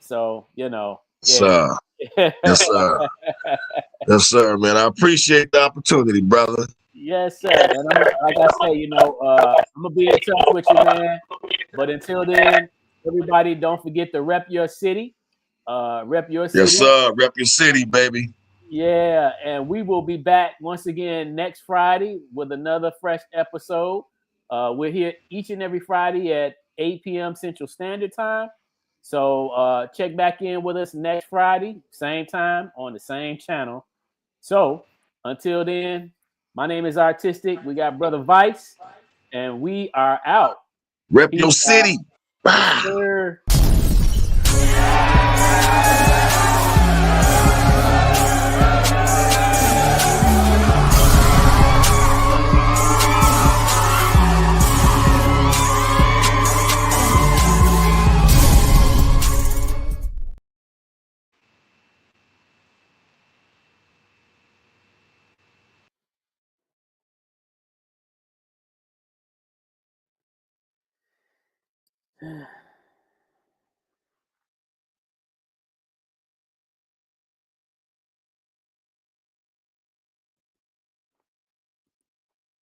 So, you know. Yeah. Yes, sir. Yes, sir, man. I appreciate the opportunity, brother. Yes, sir. And like I say, you know, I'm going to be in touch with you, man. But until then, everybody, don't forget to rep your city. Rep your city. Yes, sir. Rep your city, baby. Yeah. And we will be back once again next Friday with another fresh episode. We're here each and every Friday at 8 p.m. Central Standard Time. So check back in with us next Friday, same time on the same channel. So until then, my name is Artistic. We got Brother Vice, and we are out. Rep your city. Yes, sir. Yeah.